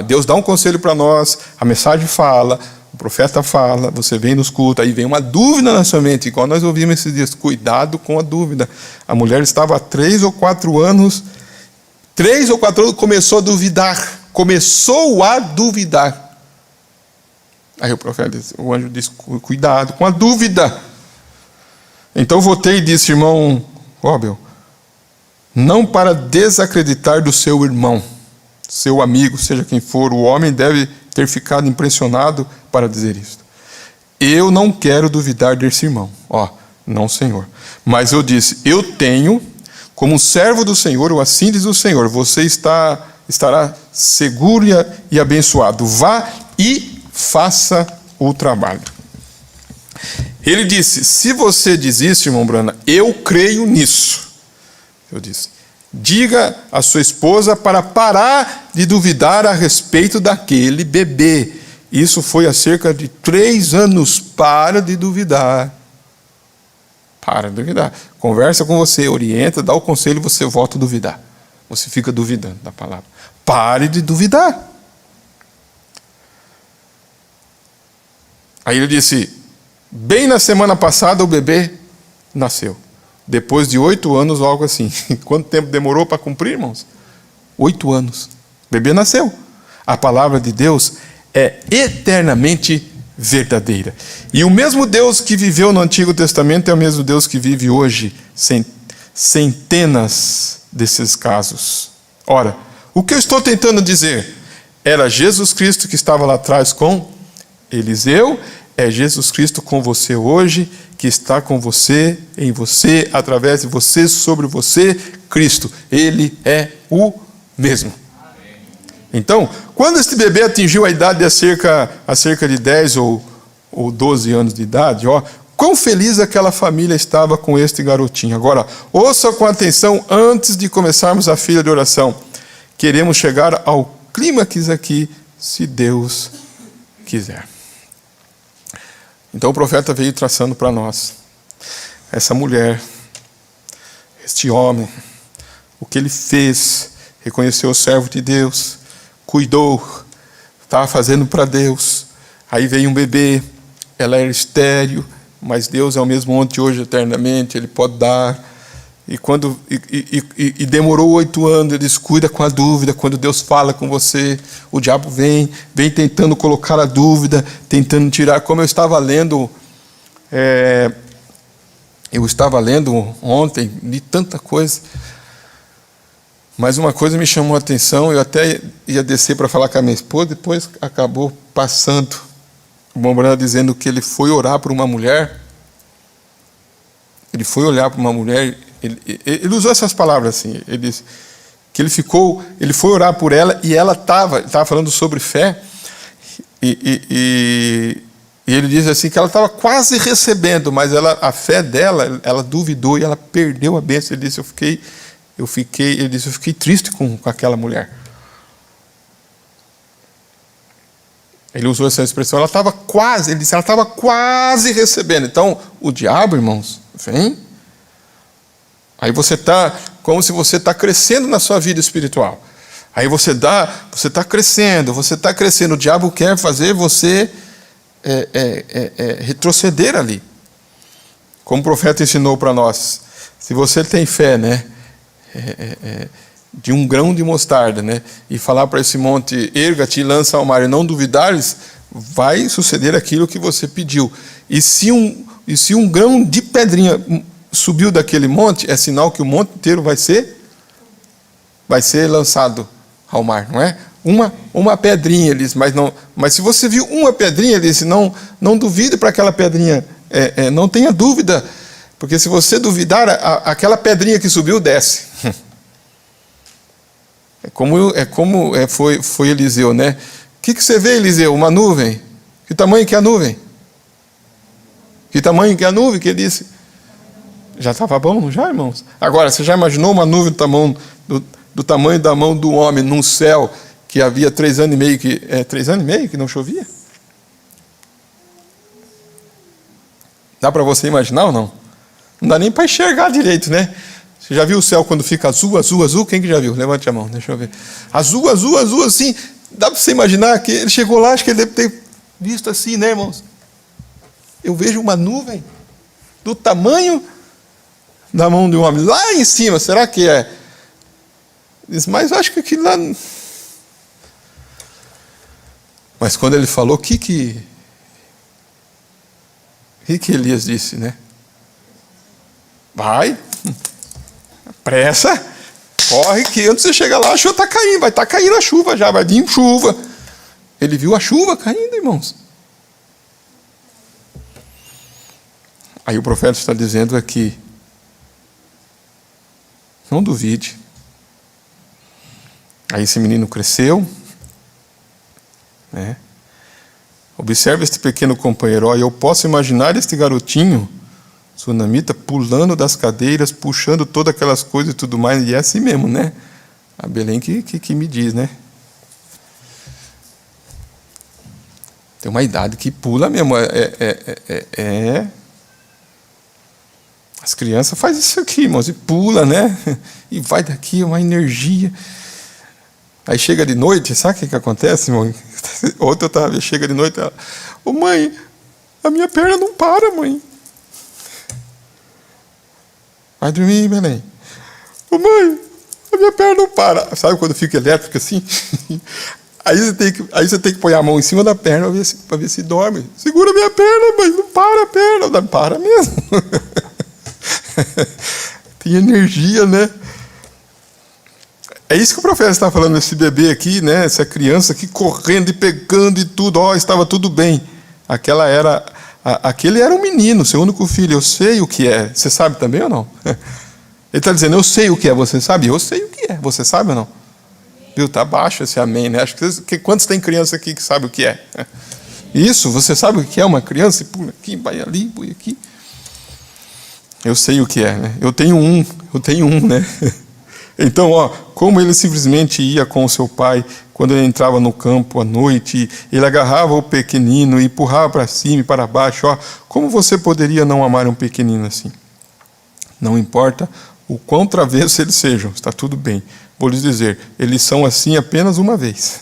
Deus dá um conselho para nós, a mensagem fala, o profeta fala, você vem nos cultos, aí vem uma dúvida na sua mente, igual nós ouvimos esses dias, cuidado com a dúvida. A mulher estava há 3 ou 4 anos, começou a duvidar. Aí o profeta disse, o anjo disse, cuidado com a dúvida. Então voltei e disse, irmão Robel, não para desacreditar do seu irmão, seu amigo, seja quem for, o homem deve ter ficado impressionado para dizer isso. Eu não quero duvidar desse irmão. Não, Senhor. Mas eu disse, eu tenho, como servo do Senhor, ou assim diz o Senhor, você estará seguro e abençoado. Vá e faça o trabalho. Ele disse, se você diz isso, irmão Brana, eu creio nisso. Eu disse, diga à sua esposa para parar de duvidar a respeito daquele bebê. Isso foi há cerca de 3 anos. Para de duvidar. Para de duvidar. Conversa com você, orienta, dá o conselho e você volta a duvidar. Você fica duvidando da palavra. Pare de duvidar. Aí ele disse, bem na semana passada o bebê nasceu. Depois de 8 anos, algo assim. Quanto tempo demorou para cumprir, irmãos? 8 anos. O bebê nasceu. A palavra de Deus é eternamente verdadeira. E o mesmo Deus que viveu no Antigo Testamento é o mesmo Deus que vive hoje, centenas desses casos. Ora, o que eu estou tentando dizer? Era Jesus Cristo que estava lá atrás com Eliseu, é Jesus Cristo com você hoje, que está com você, em você, através de você, sobre você, Cristo. Ele é o mesmo. Então, quando este bebê atingiu a idade de cerca de 10 ou 12 anos de idade, quão feliz aquela família estava com este garotinho. Agora, ouça com atenção antes de começarmos a fila de oração. Queremos chegar ao clímax aqui, se Deus quiser. Então o profeta veio traçando para nós essa mulher, este homem, o que ele fez, reconheceu o servo de Deus, cuidou, estava fazendo para Deus. Aí veio um bebê, ela era estéril, mas Deus é o mesmo ontem, hoje, eternamente, Ele pode dar. E demorou 8 anos, ele descuida com a dúvida. Quando Deus fala com você, o diabo vem tentando colocar a dúvida, tentando tirar. Como eu estava lendo ontem, li tanta coisa, mas uma coisa me chamou a atenção. Eu até ia descer para falar com a minha esposa, depois acabou passando o Bombrana dizendo que ele foi orar por uma mulher. Ele foi olhar para uma mulher. Ele usou essas palavras assim. Ele disse que ele foi orar por ela e ela estava falando sobre fé. E ele diz assim que ela estava quase recebendo, mas a fé dela, ela duvidou e ela perdeu a bênção. Ele disse, eu fiquei triste com aquela mulher. Ele usou essa expressão, ela estava quase recebendo. Então, o diabo, irmãos, vem. Aí você está, como se você está crescendo na sua vida espiritual. Aí você está crescendo. O diabo quer fazer você retroceder ali. Como o profeta ensinou para nós. Se você tem fé, né? De um grão de mostarda, né? E falar para esse monte, erga-te e lança ao mar, e não duvidares, vai suceder aquilo que você pediu. E se um grão de pedrinha subiu daquele monte, é sinal que o monte inteiro vai ser lançado ao mar, não é? Uma pedrinha, ele disse, mas se você viu uma pedrinha, ele disse, não duvide para aquela pedrinha, não tenha dúvida, porque se você duvidar, aquela pedrinha que subiu desce. Foi Eliseu, né? O que você vê, Eliseu? Uma nuvem. Que tamanho que é a nuvem? Que tamanho que é a nuvem? Que ele disse. Já estava bom, já, irmãos? Agora, você já imaginou uma nuvem do tamanho da mão do homem num céu que havia 3 anos e meio 3 anos e meio que não chovia? Dá para você imaginar ou não? Não dá nem para enxergar direito, né? Você já viu o céu quando fica azul, azul, azul? Quem que já viu? Levante a mão, deixa eu ver. Azul, azul, azul, assim. Dá para você imaginar que ele chegou lá, acho que ele deve ter visto assim, né, irmãos? Eu vejo uma nuvem do tamanho da mão de um homem, lá em cima. Será que é? Diz, mas eu acho que aquilo lá... Mas quando ele falou, o que Elias disse, né? Vai, pressa, corre que antes de você chegar lá, a chuva está caindo, vai estar caindo a chuva já, vai vir chuva. Ele viu a chuva caindo, irmãos. Aí o profeta está dizendo aqui, não duvide. Aí esse menino cresceu, né? Observe este pequeno companheiro. Olha, eu posso imaginar este garotinho sunamita pulando das cadeiras, puxando todas aquelas coisas e tudo mais, e é assim mesmo, né? A Belém que me diz, né? Tem uma idade que pula mesmo. As crianças fazem isso aqui, irmãos, e pula, né? E vai daqui, uma energia. Aí chega de noite, sabe o que acontece, irmão? Ontem chega de noite, ela, ô mãe, a minha perna não para, mãe. Vai dormir, Belém. Ô mãe, a minha perna não para. Sabe quando fica elétrico assim? Aí você tem que pôr a mão em cima da perna para ver se dorme. Segura minha perna, mãe, não para a perna. Não para mesmo. Tem energia, né? É isso que o profeta está falando, esse bebê aqui, né? Essa criança aqui correndo e pegando e tudo, estava tudo bem. Aquele era um menino, seu único filho, eu sei o que é. Você sabe também ou não? Ele está dizendo, eu sei o que é, você sabe? Eu sei o que é, você sabe ou não? Viu, está baixo esse amém, né? Acho que quantos tem criança aqui que sabe o que é? Isso, você sabe o que é uma criança? E pula aqui, vai ali, põe aqui. Eu sei o que é, né? Eu tenho um, né? Então, como ele simplesmente ia com o seu pai, quando ele entrava no campo à noite, ele agarrava o pequenino e empurrava para cima e para baixo. Como você poderia não amar um pequenino assim? Não importa o quão travessos eles sejam, está tudo bem. Vou lhes dizer, eles são assim apenas uma vez.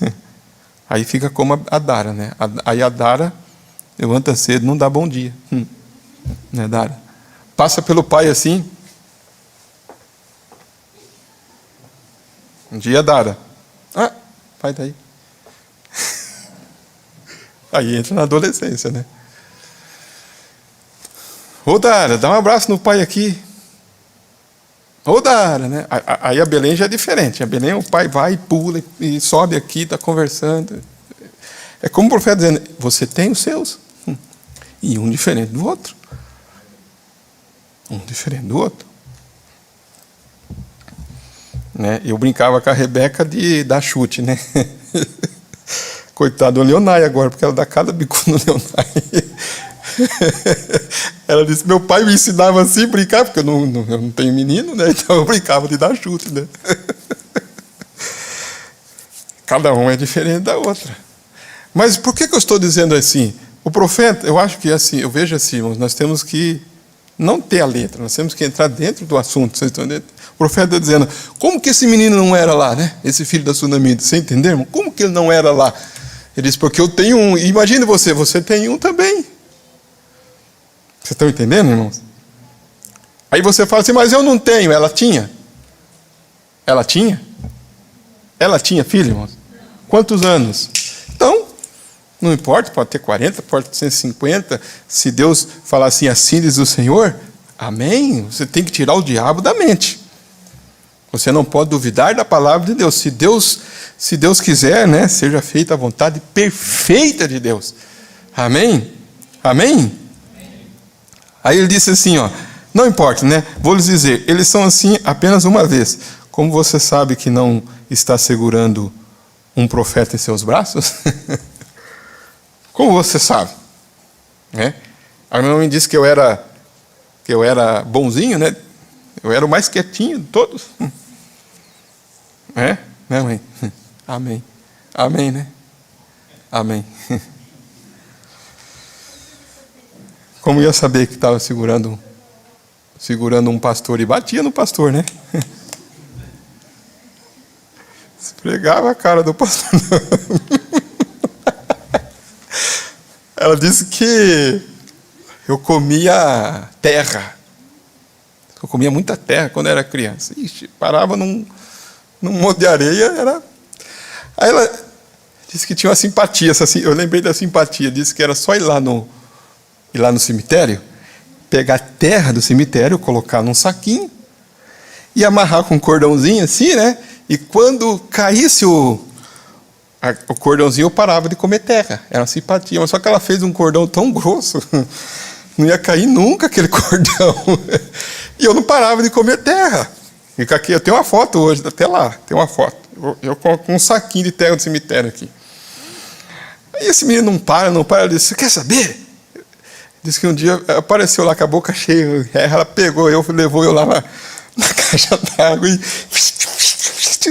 Aí fica como a Dara, né? Aí a Dara levanta cedo, não dá bom dia. Né, Dara? Passa pelo pai assim. Um dia, Dara. Vai daí. Aí entra na adolescência, né? Ô, Dara, dá um abraço no pai aqui. Ô, Dara, né? Aí a Belém já é diferente. A Belém, o pai vai e pula e sobe aqui, está conversando. É como o profeta dizendo, você tem os seus. E um diferente do outro. Um diferente do outro. Né? Eu brincava com a Rebeca de dar chute, né? Coitado do Leonai agora, porque ela dá cada bico no Leonai. Ela disse, meu pai me ensinava assim a brincar, porque eu não tenho menino, né? Então eu brincava de dar chute, né? Cada um é diferente da outra. Mas por que eu estou dizendo assim? O profeta, eu acho que assim, eu vejo assim, irmãos, nós temos que não ter a letra, nós temos que entrar dentro do assunto. Vocês estão dentro? O profeta está dizendo, como que esse menino não era lá, né? Esse filho da Sunamita, você entendeu, irmão? Como que ele não era lá? Ele disse, porque eu tenho um. Imagine você tem um também. Vocês estão entendendo, irmãos? Aí você fala assim, mas eu não tenho. Ela tinha? Ela tinha? Ela tinha filho, irmãos? Quantos anos? Então, não importa, pode ter 40, pode ter 150. Se Deus falar assim diz o Senhor, Amém? Você tem que tirar o diabo da mente. Você não pode duvidar da palavra de Deus. Se Deus quiser, né, seja feita a vontade perfeita de Deus. Amém? Amém? Aí ele disse assim, ó, não importa, né? Vou lhes dizer, eles são assim apenas uma vez. Como você sabe que não está segurando um profeta em seus braços? Como você sabe? Né? A minha mãe disse que eu era bonzinho, né? Eu era o mais quietinho de todos. É? Né, mãe? Amém. Amém, né? Amém. Como ia saber que estava segurando um pastor e batia no pastor, né? Esfregava a cara do pastor. Ela disse que eu comia terra. Eu comia muita terra quando era criança. Ixi, parava num monte de areia. Aí ela disse que tinha uma simpatia. Eu lembrei da simpatia. Disse que era só ir lá no cemitério, pegar a terra do cemitério, colocar num saquinho e amarrar com um cordãozinho assim, né? E quando caísse o cordãozinho, eu parava de comer terra. Era uma simpatia. Mas só que ela fez um cordão tão grosso, não ia cair nunca aquele cordão. E eu não parava de comer terra. Fica aqui, eu tenho uma foto hoje, até lá, tem uma foto. Eu com um saquinho de terra do cemitério aqui. Aí esse menino não para, ele disse, você quer saber? Disse que um dia apareceu lá com a boca cheia, ela pegou levou eu lá na caixa d'água e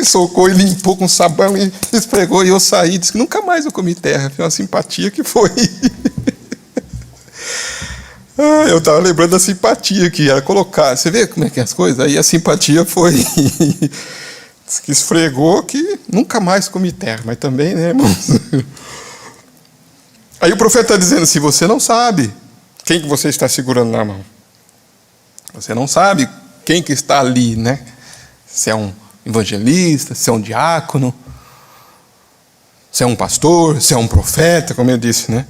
socou e limpou com sabão e esfregou e eu saí. Disse que nunca mais eu comi terra. Foi uma simpatia que foi. Eu estava lembrando da simpatia que era colocar. Você vê como é que é as coisas? Aí a simpatia foi. Diz que esfregou que nunca mais comi terra. Mas também, né, irmãos? Aí o profeta está dizendo assim, você não sabe quem que você está segurando na mão. Você não sabe quem que está ali, né? Se é um evangelista, se é um diácono, se é um pastor, se é um profeta, como eu disse, né?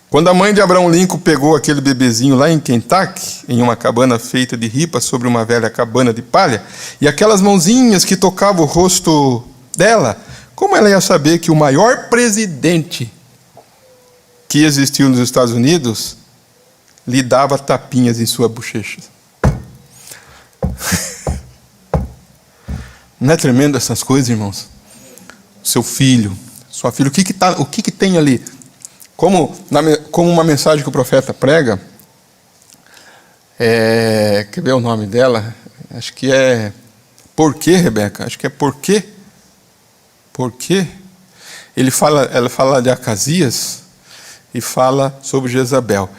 Quando a mãe de Abraham Lincoln pegou aquele bebezinho lá em Kentucky, em uma cabana feita de ripa sobre uma velha cabana de palha, e aquelas mãozinhas que tocavam o rosto dela, como ela ia saber que o maior presidente que existiu nos Estados Unidos lhe dava tapinhas em sua bochecha? Não é tremendo essas coisas, irmãos? Seu filho, sua filha, o que tem ali? Como uma mensagem que o profeta prega, quer ver o nome dela? Acho que é Por quê, Rebeca? Acho que é Por quê? Por quê? Ela fala de Acasias e fala sobre Jezabel.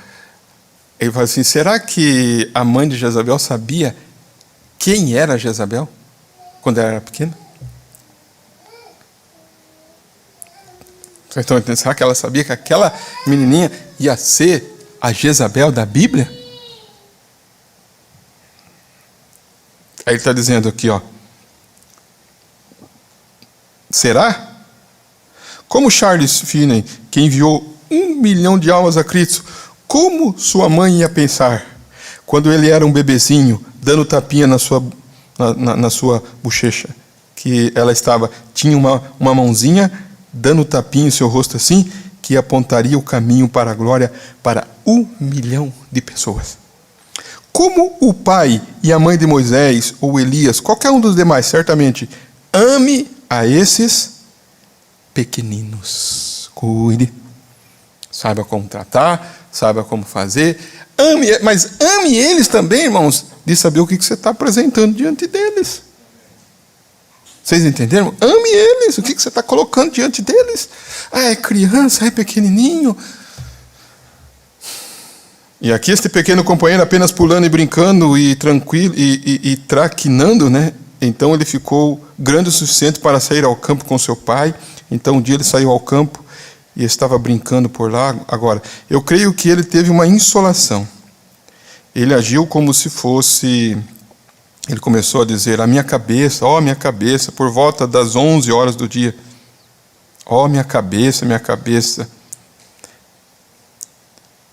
Ele fala assim, será que a mãe de Jezabel sabia quem era Jezabel quando ela era pequena? Vocês estão entendendo? Será que ela sabia que aquela menininha ia ser a Jezabel da Bíblia? Aí ele está dizendo aqui, ó. Será? Como Charles Finney, que enviou 1 milhão de almas a Cristo, como sua mãe ia pensar quando ele era um bebezinho, dando tapinha na sua bochecha, que ela tinha uma mãozinha dando tapinha em seu rosto assim, que apontaria o caminho para a glória para 1 milhão de pessoas. Como o pai e a mãe de Moisés ou Elias, qualquer um dos demais, certamente, ame a esses pequeninos. Cuide. Saiba como tratar, saiba como fazer. Mas ame eles também, irmãos, de saber o que você está apresentando diante deles. Vocês entenderam? Ame eles. O que você está colocando diante deles? É criança, é pequenininho. E aqui este pequeno companheiro apenas pulando e brincando e tranquilo e traquinando, né? Então ele ficou grande o suficiente para sair ao campo com seu pai. Então um dia ele saiu ao campo e estava brincando por lá. Agora, eu creio que ele teve uma insolação. Ele agiu como se fosse... Ele começou a dizer, minha cabeça, por volta das 11 horas do dia. Minha cabeça.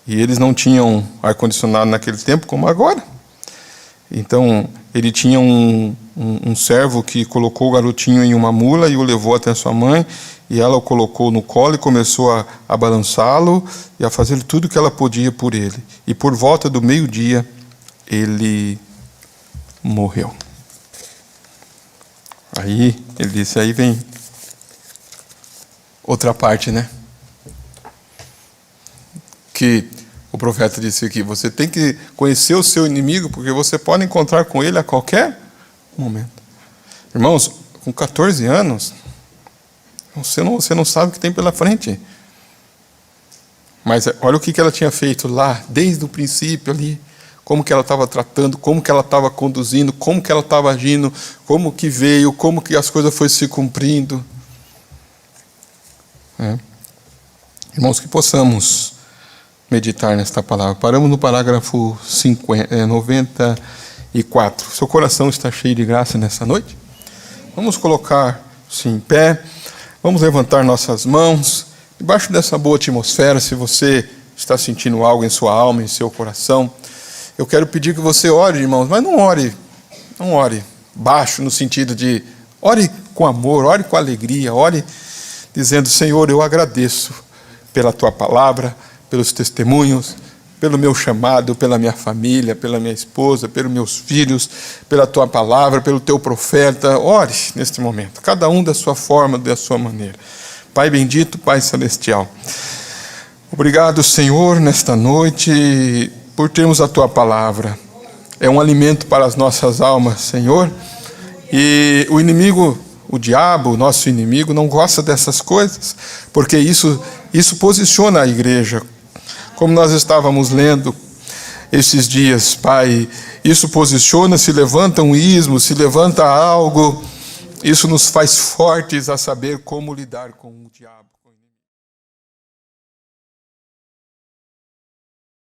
E eles não tinham ar-condicionado naquele tempo como agora. Então, ele tinha um servo que colocou o garotinho em uma mula e o levou até sua mãe, e ela o colocou no colo e começou a balançá-lo e a fazer tudo o que ela podia por ele. E por volta do meio-dia, ele morreu. Aí, ele disse, aí vem outra parte, né? Que o profeta disse aqui, você tem que conhecer o seu inimigo, porque você pode encontrar com ele a qualquer momento. Irmãos, com 14 anos, você não sabe o que tem pela frente. Mas olha o que ela tinha feito lá, desde o princípio ali, como que ela estava tratando, como que ela estava conduzindo, como que ela estava agindo, como que veio, como que as coisas foram se cumprindo. Irmãos, que possamos meditar nesta palavra. Paramos no parágrafo 94. Seu coração está cheio de graça nessa noite? Vamos colocar-se em pé, vamos levantar nossas mãos, debaixo dessa boa atmosfera. Se você está sentindo algo em sua alma, em seu coração, eu quero pedir que você ore, irmãos, mas não ore baixo, no sentido de, ore com amor, ore com alegria, ore dizendo, Senhor, eu agradeço pela Tua palavra, pelos testemunhos, pelo meu chamado, pela minha família, pela minha esposa, pelos meus filhos, pela Tua palavra, pelo Teu profeta. Ore neste momento, cada um da sua forma, da sua maneira. Pai bendito, Pai celestial, obrigado, Senhor, nesta noite, por termos a Tua palavra. É um alimento para as nossas almas, Senhor. E o inimigo, o diabo, o nosso inimigo, não gosta dessas coisas, porque isso posiciona a igreja. Como nós estávamos lendo esses dias, Pai, isso posiciona, se levanta um ismo, se levanta algo, isso nos faz fortes a saber como lidar com o diabo.